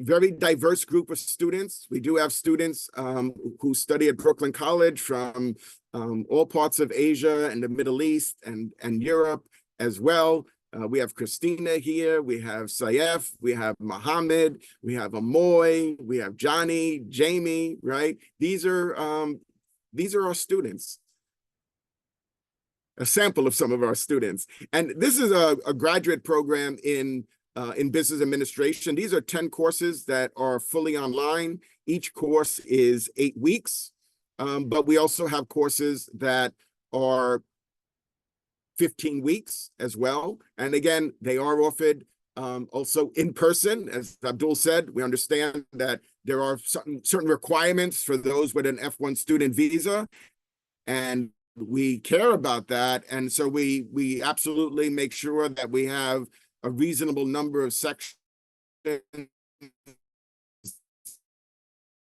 Very diverse group of students. We do have students who study at Brooklyn College from all parts of Asia and the Middle East and Europe as well. We have Christina here, we have Saif, we have Mohammed, we have Amoy, we have Johnny, Jamie, right? These are our students. A sample of some of our students. And this is a graduate program in business administration. These are 10 courses that are fully online. Each course is 8 weeks, but we also have courses that are 15 weeks as well. And again, they are offered also in person. As Abdul said, we understand that there are certain requirements for those with an F1 student visa, and we care about that. And so we absolutely make sure that we have a reasonable number of sections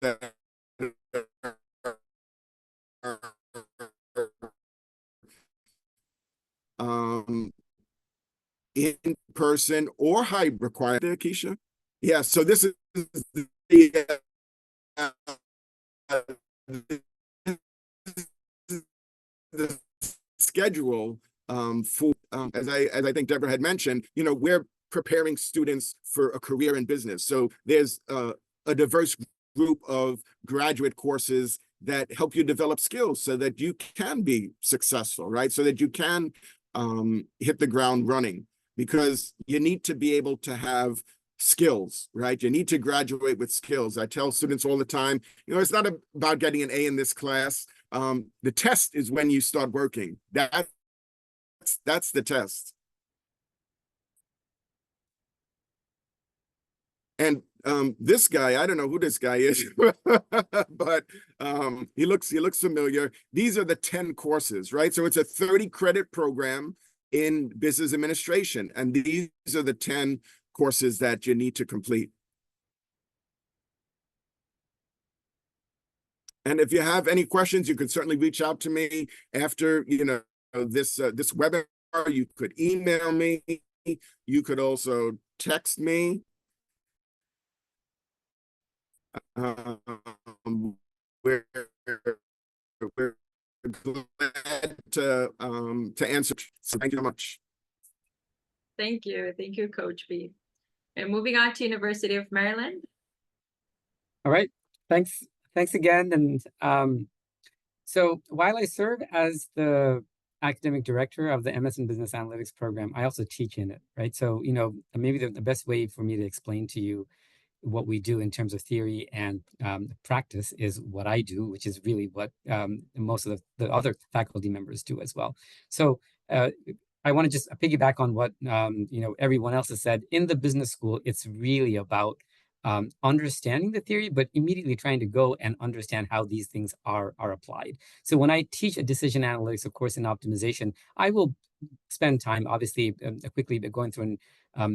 that in person or hybrid required there, Keisha? Yeah, so this is the schedule for as I think Deborah had mentioned, we're preparing students for a career in business. So there's a diverse group of graduate courses that help you develop skills so that you can be successful, right? So that you can hit the ground running, because you need to be able to have skills, right? You need to graduate with skills. I tell students all the time, it's not about getting an A in this class. The test is when you start working. That's the test. And this guy, I don't know who this guy is, but he looks familiar. These are the 10 courses, right? So it's a 30 credit program in business administration, and these are the 10 courses that you need to complete. And if you have any questions, you can certainly reach out to me after this webinar. You could email me. You could also text me. We're glad to answer. So thank you so much. Thank you, Coach B. And moving on to University of Maryland. All right, thanks again. And so while I serve as the academic director of the MS in Business Analytics program, I also teach in it, right? So, maybe the best way for me to explain to you what we do in terms of theory and practice is what I do, which is really what most of the other faculty members do as well. So I want to just piggyback on what everyone else has said. In the business school, it's really about understanding the theory, but immediately trying to go and understand how these things are applied. So when I teach a decision analytics, of course, in optimization, I will spend time, obviously, quickly going through an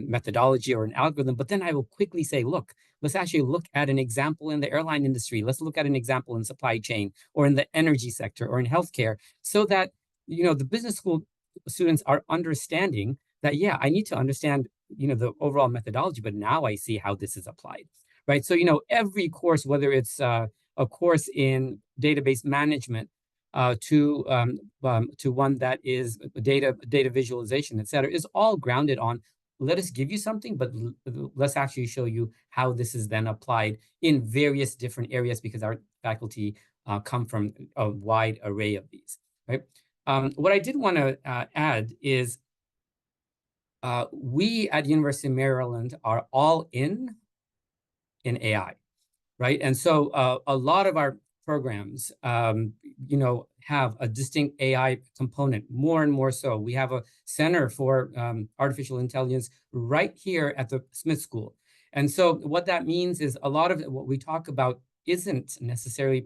methodology or an algorithm, but then I will quickly say, look, let's actually look at an example in the airline industry. Let's look at an example in supply chain or in the energy sector or in healthcare, so that, the business school students are understanding that, yeah, I need to understand, the overall methodology, but now I see how this is applied, right? So, every course, whether it's a course in database management, to one that is data visualization, et cetera, is all grounded on, let us give you something, but let's actually show you how this is then applied in various different areas, because our faculty come from a wide array of these, right? What I did want to add is we at University of Maryland are all in AI, right? And so a lot of our programs, have a distinct AI component, more and more so. We have a center for artificial intelligence right here at the Smith School. And so what that means is a lot of what we talk about isn't necessarily,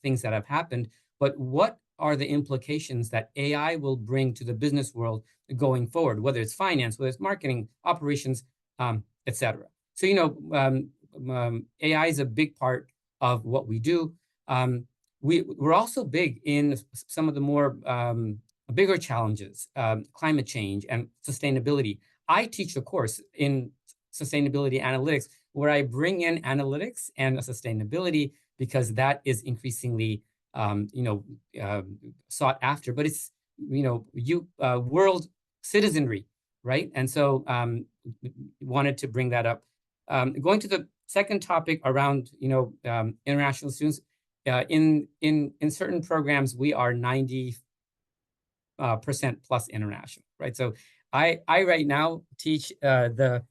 things that have happened, but what are the implications that AI will bring to the business world going forward, whether it's finance, whether it's marketing, operations, et cetera. So, AI is a big part of what we do. We're also big in some of the more bigger challenges, climate change and sustainability. I teach a course in sustainability analytics where I bring in analytics and sustainability, because that is increasingly sought after, but it's world citizenry, right? And so wanted to bring that up. Going to the second topic around international students, in certain programs we are 90% plus international, right? So I right now teach the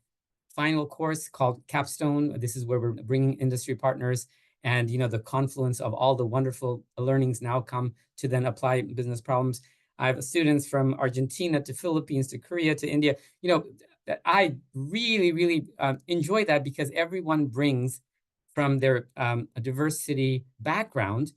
final course called Capstone. This is where we're bringing industry partners, and the confluence of all the wonderful learnings now come to then apply business problems. I have students from Argentina to Philippines to Korea to India. that I really enjoy that, because everyone brings from their a diversity background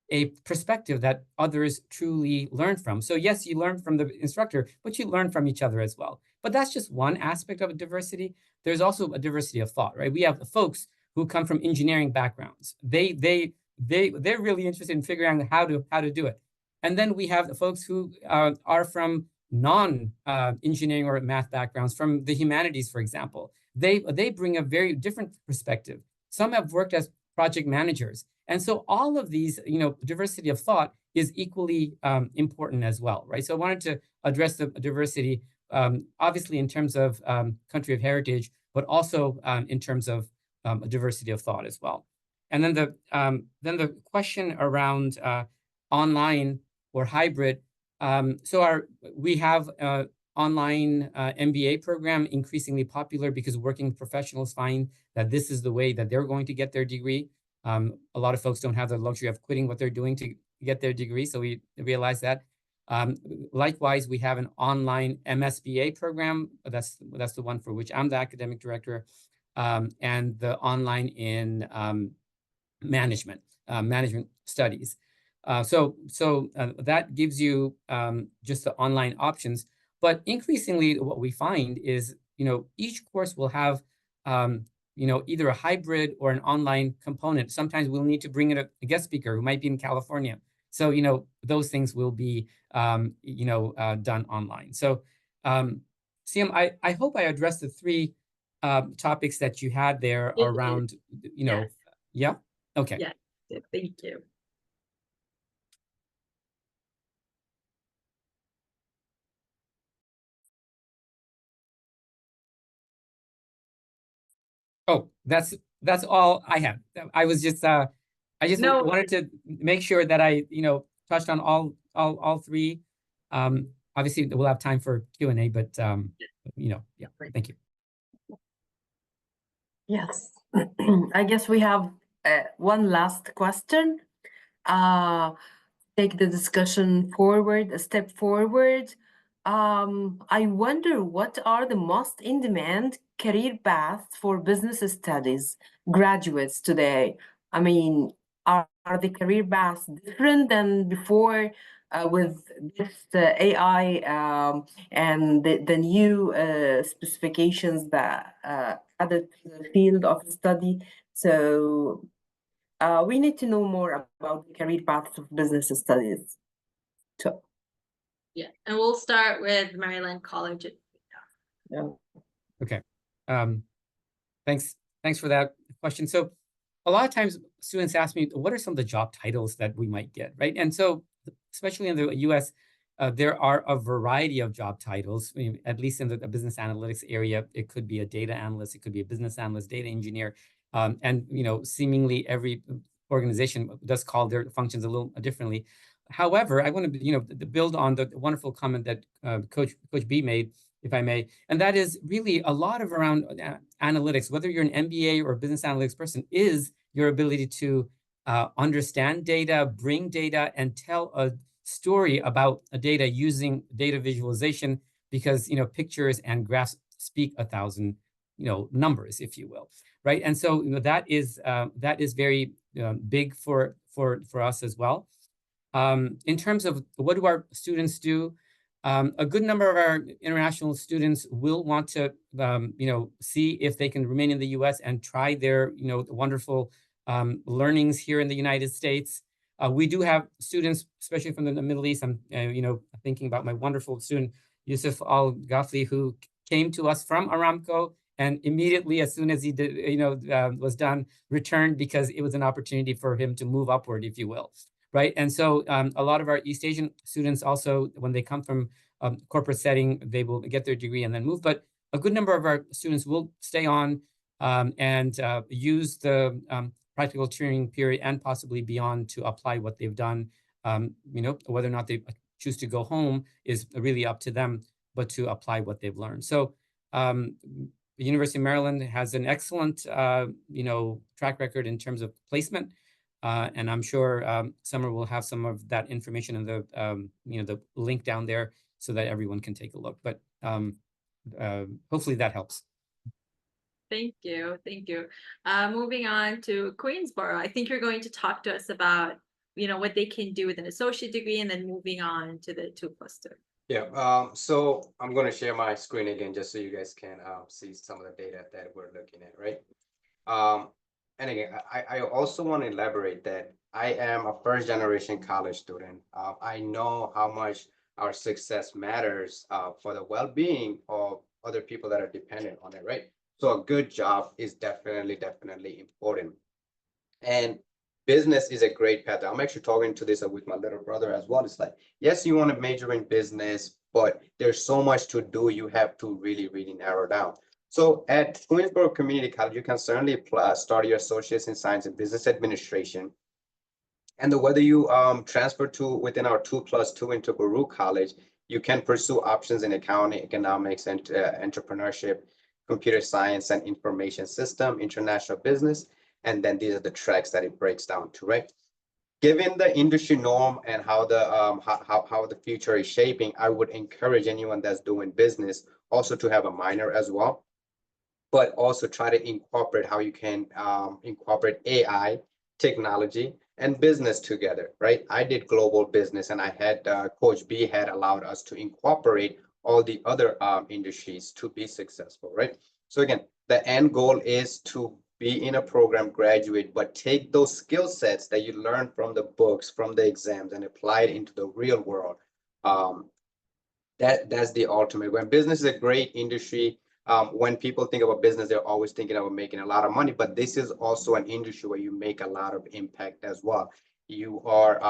a perspective that others truly learn from. So yes, you learn from the instructor, but you learn from each other as well. But that's just one aspect of a diversity. There's also a diversity of thought, right? We have folks who come from engineering backgrounds. They're really interested in figuring out how to do it. And then we have the folks who are from non-engineering or math backgrounds, from the humanities, for example. They bring a very different perspective. Some have worked as project managers. And so all of these, diversity of thought is equally important as well, right? So I wanted to address the diversity, obviously in terms of country of heritage, but also in terms of a diversity of thought as well. And then the question around online or hybrid. We have online MBA program increasingly popular because working professionals find that this is the way that they're going to get their degree. A lot of folks don't have the luxury of quitting what they're doing to get their degree, so we realize that. Likewise, we have an online MSBA program. That's the one for which I'm the academic director, and the online in management studies. So that gives you just the online options. But increasingly, what we find is, each course will have, either a hybrid or an online component. Sometimes we'll need to bring in a guest speaker who might be in California. So, those things will be, done online. So, Siam, I hope I addressed the three topics that you had there around, Yes. Yeah? Okay. Yeah, thank you. Oh, that's all I had. I was just I just wanted to make sure that I touched on all three. Obviously we'll have time for Q&A, but yeah, thank you. Yes, I guess we have one last question. Take the discussion forward, a step forward. I wonder, what are the most in-demand career paths for business studies graduates today? I mean, are the career paths different than before with this AI and the new specifications that added to the field of study? So we need to know more about the career paths of business studies. So, yeah, and we'll start with Maryland College. yeah. Okay. Thanks for that question. So a lot of times students ask me, what are some of the job titles that we might get, right? And so especially in the US, there are a variety of job titles. I mean, at least in the business analytics area, it could be a data analyst, it could be a business analyst, data engineer, and seemingly every organization does call their functions a little differently. However, I want to build on the wonderful comment that Coach B made, if I may, and that is really a lot of around analytics. Whether you're an MBA or a business analytics person, is your ability to understand data, bring data, and tell a story about a data using data visualization, because pictures and graphs speak 1,000 numbers, if you will, right? And so that is very big for us as well. In terms of what do our students do, a good number of our international students will want to see if they can remain in the US and try their wonderful learnings here in the United States. We do have students, especially from the Middle East. I'm thinking about my wonderful student Yusuf Al Ghafli, who came to us from Aramco and immediately, as soon as he did was done, returned, because it was an opportunity for him to move upward, if you will. Right. And so a lot of our East Asian students also, when they come from a corporate setting, they will get their degree and then move. But a good number of our students will stay on and use the practical training period and possibly beyond to apply what they've done. Whether or not they choose to go home is really up to them, but to apply what they've learned. So the University of Maryland has an excellent track record in terms of placement. And I'm sure Summer will have some of that information in the the link down there so that everyone can take a look. But hopefully that helps. Thank you. Thank you. Moving on to Queensboro, I think you're going to talk to us about, what they can do with an associate degree and then moving on to the 2+2. Yeah, so I'm going to share my screen again just so you guys can see some of the data that we're looking at, right? And again, I also want to elaborate that I am a first generation college student. I know how much our success matters for the well-being of other people that are dependent on it, right? So a good job is definitely important. And business is a great path. I'm actually talking to this with my little brother as well. It's like, yes, you want to major in business, but there's so much to do. You have to really narrow down. So at Queensboro Community College, you can certainly start your associates in science and business administration. And whether you transfer to within our 2+2 into Baruch College, you can pursue options in accounting, economics, and entrepreneurship, computer science and information system, international business. And then these are the tracks that it breaks down to, right? Given the industry norm and how the future is shaping, I would encourage anyone that's doing business also to have a minor as well, but also try to incorporate how you can incorporate AI, technology, and business together, right? I did global business, and I had Coach B had allowed us to incorporate all the other industries to be successful, right? So again, the end goal is to be in a program, graduate, but take those skill sets that you learn from the books, from the exams, and apply it into the real world. That's the ultimate. When business is a great industry, when people think about business, they're always thinking about making a lot of money, but this is also an industry where you make a lot of impact as well. You are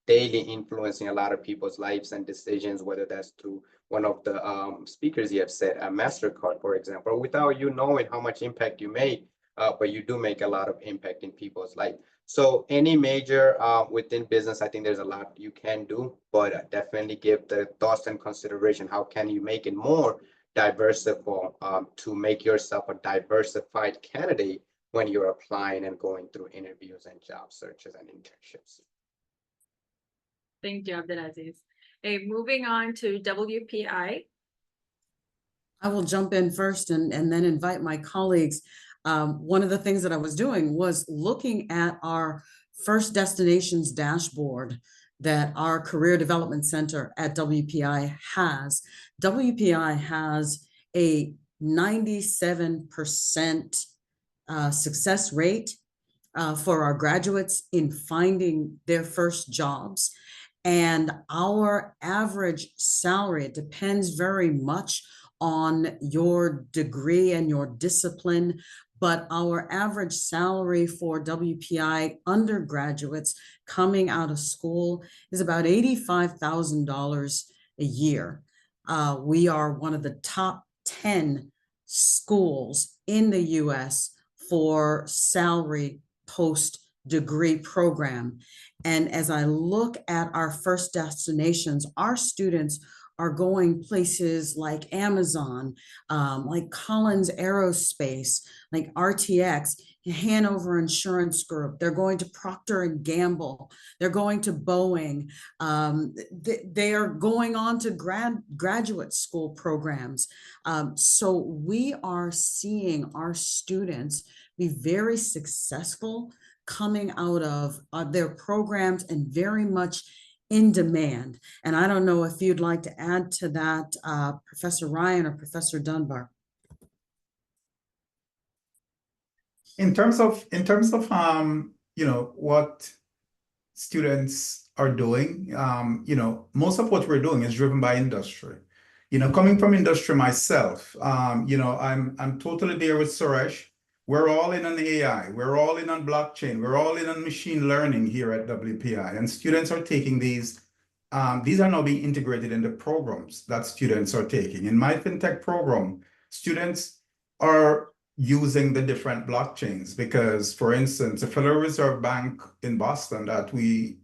daily influencing a lot of people's lives and decisions, whether that's through one of the speakers you have said, a MasterCard, for example, without you knowing how much impact you make, but you do make a lot of impact in people's life. So any major within business, I think there's a lot you can do, but definitely give the thoughts and consideration. How can you make it more diversified to make yourself a diversified candidate when you're applying and going through interviews and job searches and internships? Thank you, Abdulaziz. Hey, moving on to WPI. I will jump in first and then invite my colleagues. One of the things that I was doing was looking at our first destinations dashboard that our Career Development Center at WPI has. WPI has a 97% success rate for our graduates in finding their first jobs. And our average salary, it depends very much on your degree and your discipline, but our average salary for WPI undergraduates coming out of school is about $85,000 a year. We are one of the top 10 schools in the U.S. for salary post-degree program. And as I look at our first destinations, our students are going places like Amazon, like Collins Aerospace, like RTX, Hanover Insurance Group. They're going to Procter and Gamble. They're going to Boeing. They are going on to graduate school programs. So we are seeing our students be very successful coming out of their programs and very much in demand. And I don't know if you'd like to add to that, Professor Ryan or Professor Dunbar. In terms of what students are doing, most of what we're doing is driven by industry. Coming from industry myself, I'm totally there with Suresh. We're all in on AI. We're all in on blockchain. We're all in on machine learning here at WPI. And students are taking these are now being integrated into programs that students are taking. In my FinTech program, students are using the different blockchains because, for instance, the Federal Reserve Bank in Boston that we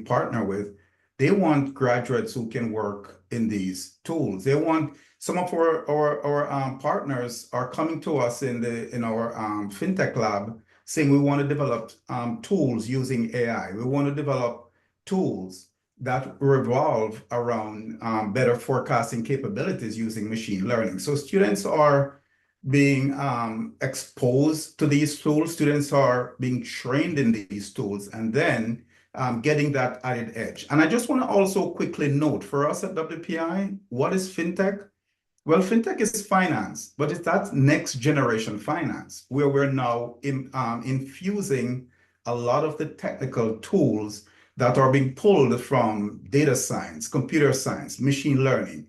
partner with, they want graduates who can work in these tools. They want some of our partners are coming to us in our FinTech lab saying we want to develop tools using AI. We want to develop tools that revolve around better forecasting capabilities using machine learning. So students are being exposed to these tools. Students are being trained in these tools and then getting that added edge. And I just want to also quickly note for us at WPI, what is fintech? Well, fintech is finance, but it's that next generation finance where we're now infusing a lot of the technical tools that are being pulled from data science, computer science, machine learning.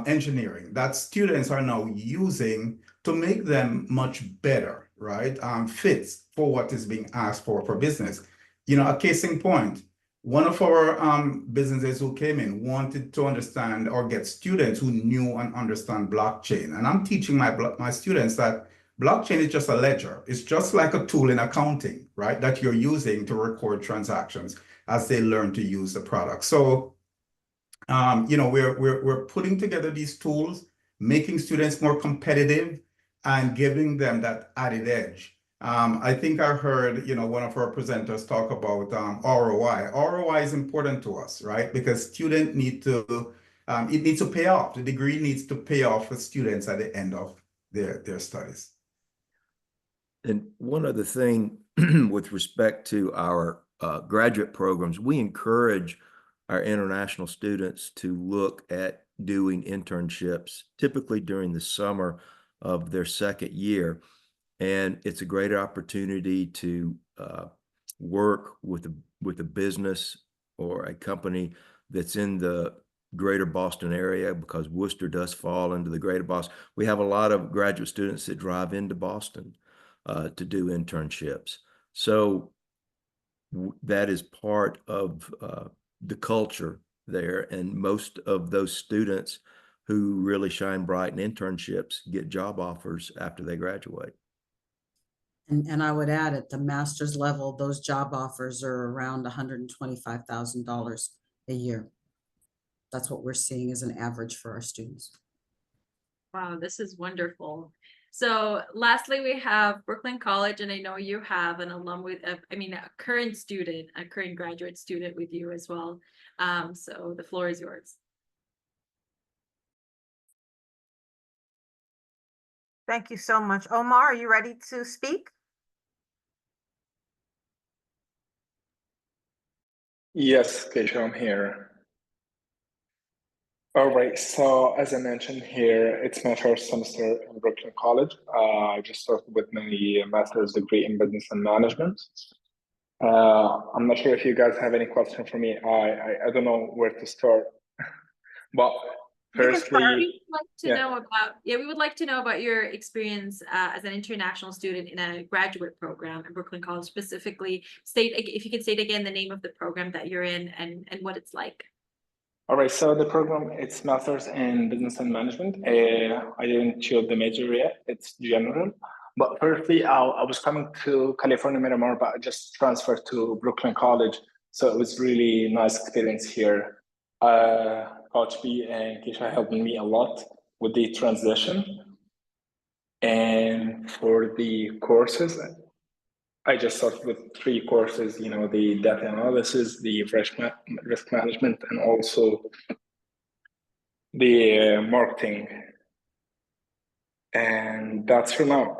Engineering that students are now using to make them much better, right? Fits for what is being asked for business. A case in point. One of our businesses who came in wanted to understand or get students who knew and understand blockchain. And I'm teaching my students that blockchain is just a ledger. It's just like a tool in accounting, right? That you're using to record transactions as they learn to use the product. So, we're putting together these tools, making students more competitive and giving them that added edge. I think I heard, one of our presenters talk about ROI. ROI is important to us, right? Because students need to, it needs to pay off. The degree needs to pay off for students at the end of their studies. And one other thing with respect to our graduate programs, we encourage our international students to look at doing internships, typically during the summer of their second year. And it's a great opportunity to work with a business or a company that's in the greater Boston area, because Worcester does fall into the greater Boston. We have a lot of graduate students that drive into Boston to do internships. So that is part of the culture there. And most of those students who really shine bright in internships get job offers after they graduate. And I would add at the master's level, those job offers are around $125,000 a year. That's what we're seeing as an average for our students. Wow, this is wonderful. So lastly, we have Brooklyn College, and I know you have an alum with, a current student, a current graduate student with you as well. So the floor is yours. Thank you so much. Omar, are you ready to speak? Yes, Keisha, I'm here. All right, so as I mentioned here, it's my first semester in Brooklyn College. I just started with my master's degree in business and management. I'm not sure if you guys have any question for me. I don't know where to start, but firstly, we would like to know about, we would like to know about your experience as an international student in a graduate program at Brooklyn College. Specifically, if you could state again the name of the program that you're in and what it's like. All right, so the program, it's Master's in Business and Management. I didn't choose the major yet, it's general. But firstly, I was coming to California, Miramar, but I just transferred to Brooklyn College. So it was really nice experience here. Coach B and Keisha helped me a lot with the transition. And for the courses, I just started with 3 courses, the data analysis, the risk management, and also the marketing. And that's for now.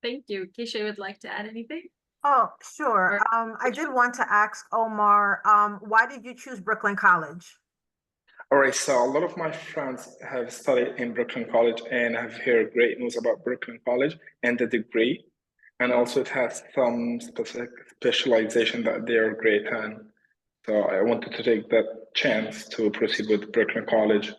Thank you. Keisha would like to add anything? Oh, sure. I did want to ask Omar, why did you choose Brooklyn College? All right, so a lot of my friends have studied in Brooklyn College and have heard great news about Brooklyn College and the degree. And also it has some specific specialization that they're great in. So I wanted to take that chance to proceed with Brooklyn College.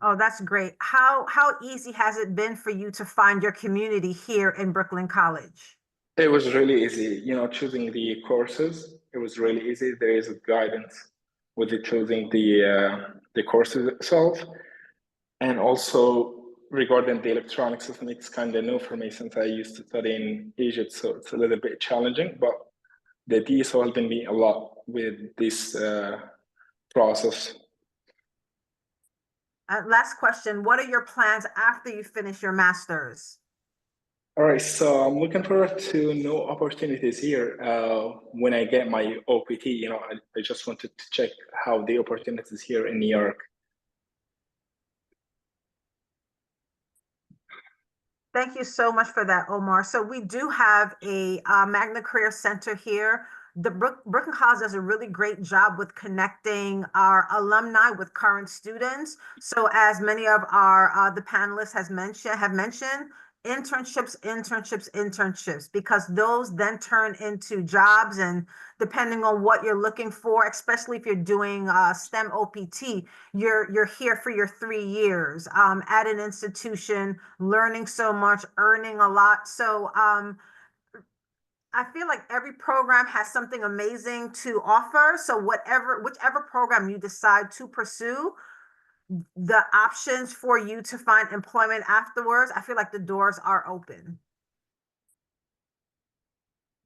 Oh, that's great. How easy has it been for you to find your community here in Brooklyn College? It was really easy, choosing the courses. It was really easy. There is a guidance with choosing the courses itself. And also regarding the electronic system, it's kind of new for me since I used to study in Egypt. So it's a little bit challenging, but the DSO has been me a lot with this process. Last question, what are your plans after you finish your master's? All right, so I'm looking forward to new opportunities here. When I get my OPT, I just wanted to check how the opportunities here in New York. Thank you so much for that, Omar. So we do have a Magna Career Center here. The Brooklyn College does a really great job with connecting our alumni with current students. So as many of our the panelists have mentioned, internships, because those then turn into jobs, and depending on what you're looking for, especially if you're doing STEM OPT, you're here for your 3 years at an institution, learning so much, earning a lot. So I feel like every program has something amazing to offer. So whichever program you decide to pursue, the options for you to find employment afterwards, I feel like the doors are open.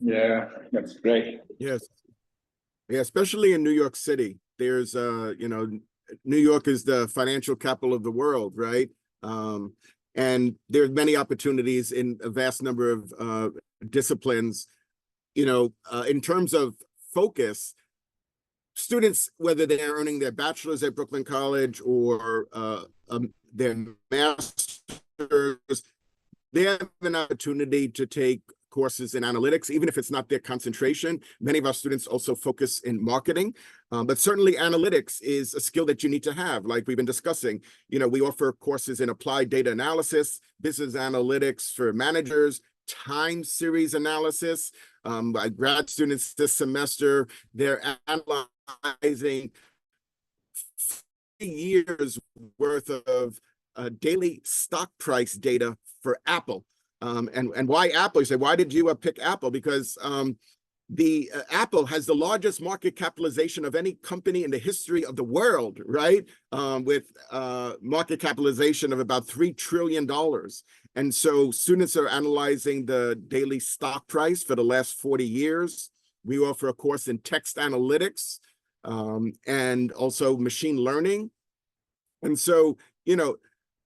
Yeah, that's great. Yes. Yeah, especially in New York City. There's New York is the financial capital of the world, right? And there's many opportunities in a vast number of disciplines. In terms of focus, students, whether they're earning their bachelor's at Brooklyn College or their master's, they have an opportunity to take courses in analytics, even if it's not their concentration. Many of our students also focus in marketing, but certainly analytics is a skill that you need to have, like we've been discussing. We offer courses in applied data analysis, business analytics for managers, time series analysis. My grad students this semester, they're analyzing 3 years worth of daily stock price data for Apple. And why Apple? You say, why did you pick Apple? Because the Apple has the largest market capitalization of any company in the history of the world, right? With market capitalization of about $3 trillion. And so students are analyzing the daily stock price for the last 40 years. We offer a course in text analytics and also machine learning. And so,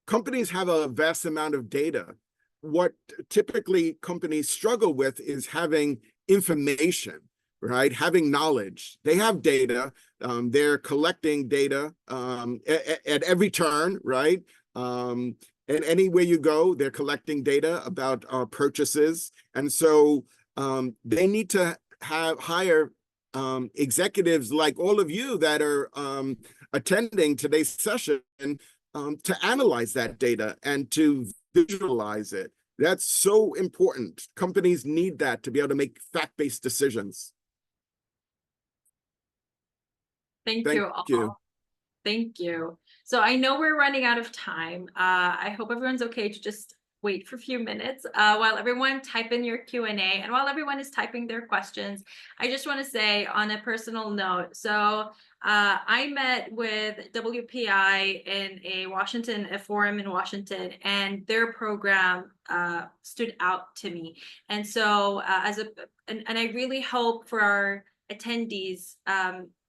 companies have a vast amount of data. What typically companies struggle with is having information, right? Having knowledge. They have data. They're collecting data at every turn, right? And anywhere you go, they're collecting data about purchases. And so they need to hire executives like all of you that are attending today's session to analyze that data and to visualize it. That's so important. Companies need that to be able to make fact-based decisions. Thank you all. Thank you. So I know we're running out of time. I hope everyone's okay to just wait for a few minutes while everyone type in your Q&A, and while everyone is typing their questions, I just want to say on a personal note, so I met with WPI in a forum in Washington, and their program stood out to me. And so and I really hope for our attendees,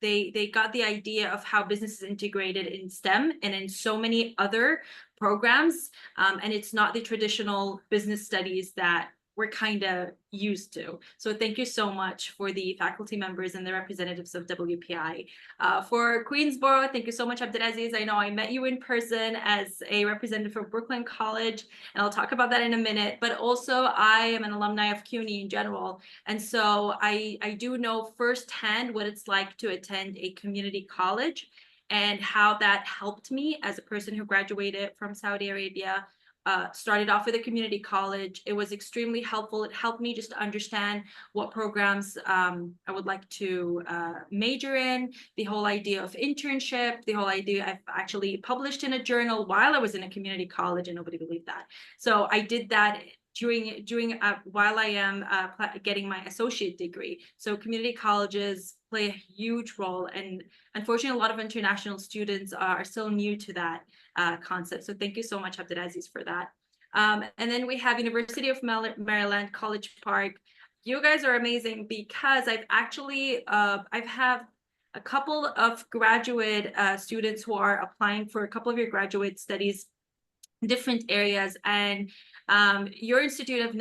they got the idea of how business is integrated in STEM and in so many other programs, and it's not the traditional business studies that we're kind of used to. So thank you so much for the faculty members and the representatives of WPI. For Queensborough, thank you so much, Abdelaziz. I know I met you in person as a representative for Brooklyn College, and I'll talk about that in a minute, but also I am an alumni of CUNY in general. And so I do know firsthand what it's like to attend a community college and how that helped me as a person who graduated from Saudi Arabia. Started off with a community college. It was extremely helpful. It helped me just to understand what programs I would like to major in, the whole idea of internship, the whole idea. I've actually published in a journal while I was in a community college, and nobody believed that. So I did that while I am getting my associate degree. So community colleges play a huge role, and unfortunately, a lot of international students are still new to that concept. So thank you so much, Abdelaziz, for that. And then we have University of Maryland, College Park. You guys are amazing because I've actually, I've had a couple of graduate students who are applying for a couple of your graduate studies, different areas, and Your institute have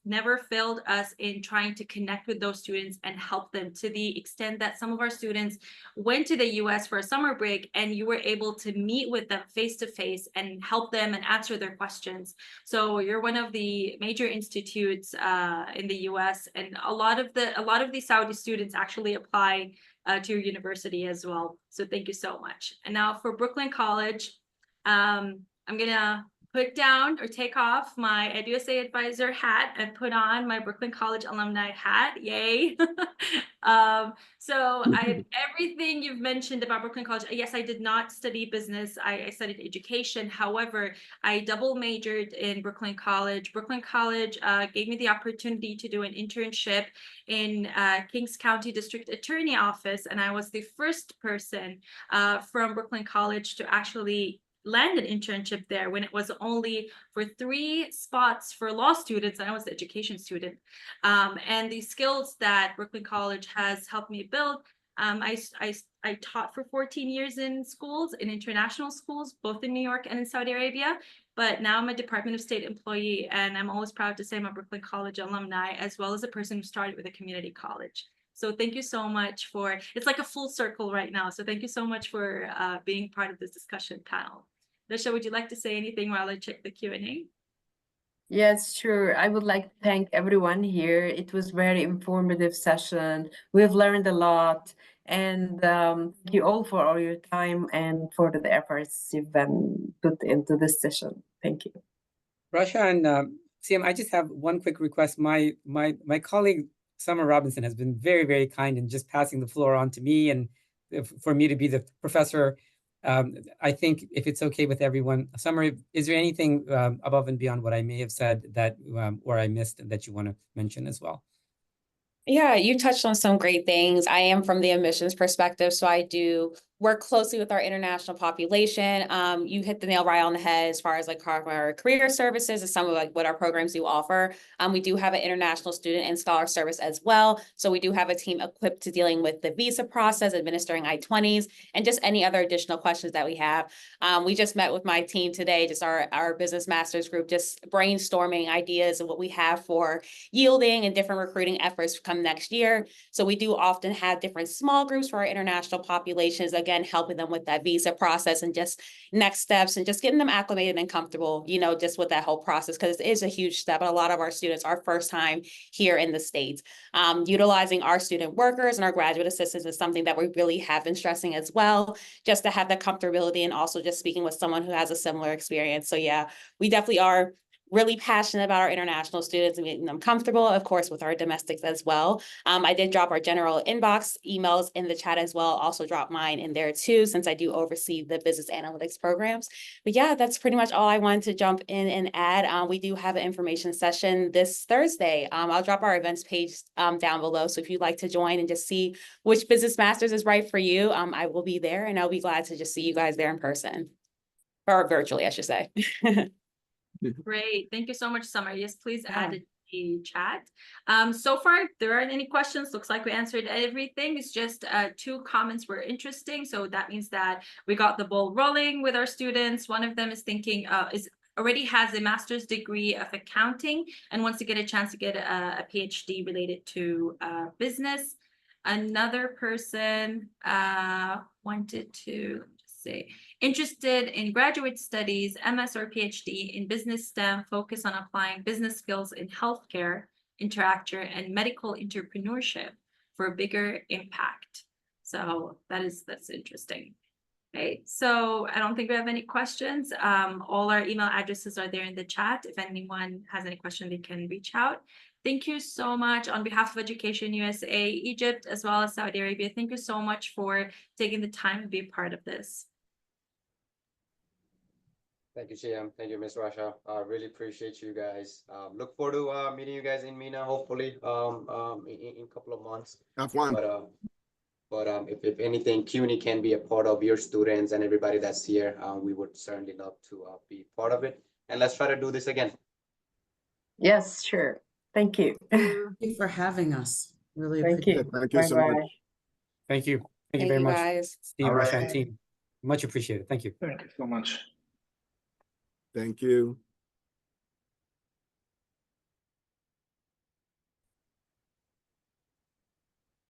never failed us in trying to connect with those students and help them, to the extent that some of our students went to the US for a summer break and you were able to meet with them face to face and help them and answer their questions. So you're one of the major institutes in the US, and a lot of the Saudi students actually apply to your university as well. So thank you so much. And now for Brooklyn College, I'm gonna put down or take off my EducationUSA advisor hat and put on my Brooklyn College alumni hat. Yay. So everything you've mentioned about Brooklyn College, yes, I did not study business. I studied education. However, I double majored in Brooklyn College. Brooklyn College gave me the opportunity to do an internship in Kings County District Attorney Office. And I was the first person from Brooklyn College to actually land an internship there, when it was only for 3 spots for law students, and I was the education student. And the skills that Brooklyn College has helped me build, I taught for 14 years in schools, in international schools, both in New York and in Saudi Arabia. But now I'm a Department of State employee, and I'm always proud to say I'm a Brooklyn College alumni, as well as a person who started with a community college. So thank you so much for, it's like a full circle right now. So thank you so much for being part of this discussion panel. Lisha, would you like to say anything while I check the Q&A? Yes, sure. I would like to thank everyone here. It was very informative session. We've learned a lot, and thank you all for all your time and for the efforts you've put into this session. Thank you. Rasha and CM, I just have one quick request. My colleague Summer Robinson has been very, very kind in just passing the floor on to me, and for me to be the professor. I think if it's okay with everyone, Summer, is there anything above and beyond what I may have said that or I missed that you want to mention as well? Yeah, you touched on some great things. I am from the admissions perspective, so I do work closely with our international population. You hit the nail right on the head as far as like our career services and some of like what our programs do offer. We do have an international student and scholar service as well. So we do have a team equipped to dealing with the visa process, administering I-20s, and just any other additional questions that we have. We just met with my team today, just our business masters group, just brainstorming ideas of what we have for yielding and different recruiting efforts come next year. So we do often have different small groups for our international populations, again, helping them with that visa process and just next steps and just getting them acclimated and comfortable, you know, just with that whole process, because it is a huge step. And a lot of our students are first time here in the States. Utilizing our student workers and our graduate assistants is something that we really have been stressing as well, just to have the comfortability and also just speaking with someone who has a similar experience. So yeah, we definitely are really passionate about our international students and getting them comfortable, of course, with our domestics as well. I did drop our general inbox emails in the chat as well, also drop mine in there too, since I do oversee the business analytics programs. But yeah, that's pretty much all I wanted to jump in and add. We do have an information session this Thursday. I'll drop our events page down below. So if you'd like to join and just see which business masters is right for you, I will be there, and I'll be glad to just see you guys there in person, or virtually, I should say. Great. Thank you so much, Summer. Yes, please add it to the chat. So far, if there aren't any questions, looks like we answered everything. It's just 2 comments were interesting. So that means that we got the ball rolling with our students. One of them is thinking, already has a master's degree of accounting and wants to get a chance to get a PhD related to business. Another person wanted to say, interested in graduate studies, MS or PhD in business STEM, focus on applying business skills in healthcare, interaction, and medical entrepreneurship for a bigger impact. So that's interesting. Okay, so I don't think we have any questions. All our email addresses are there in the chat. If anyone has any question, they can reach out. Thank you so much on behalf of Education USA, Egypt, as well as Saudi Arabia. Thank you so much for taking the time to be a part of this. Thank you, CM. Thank you, Ms. Rasha. Really appreciate you guys. Look forward to meeting you guys in MENA, hopefully, in a couple of months. Have fun. But if anything, CUNY can be a part of your students and everybody that's here, we would certainly love to be part of it. And let's try to do this again. Yes, sure. Thank you. Thank you for having us. Really Thank appreciate you. it. Thank you so much. Thank you. Thank you very much, guys. Steve, All Rasha, right. and team. Much appreciated. Thank you. Thank you so much. Thank you.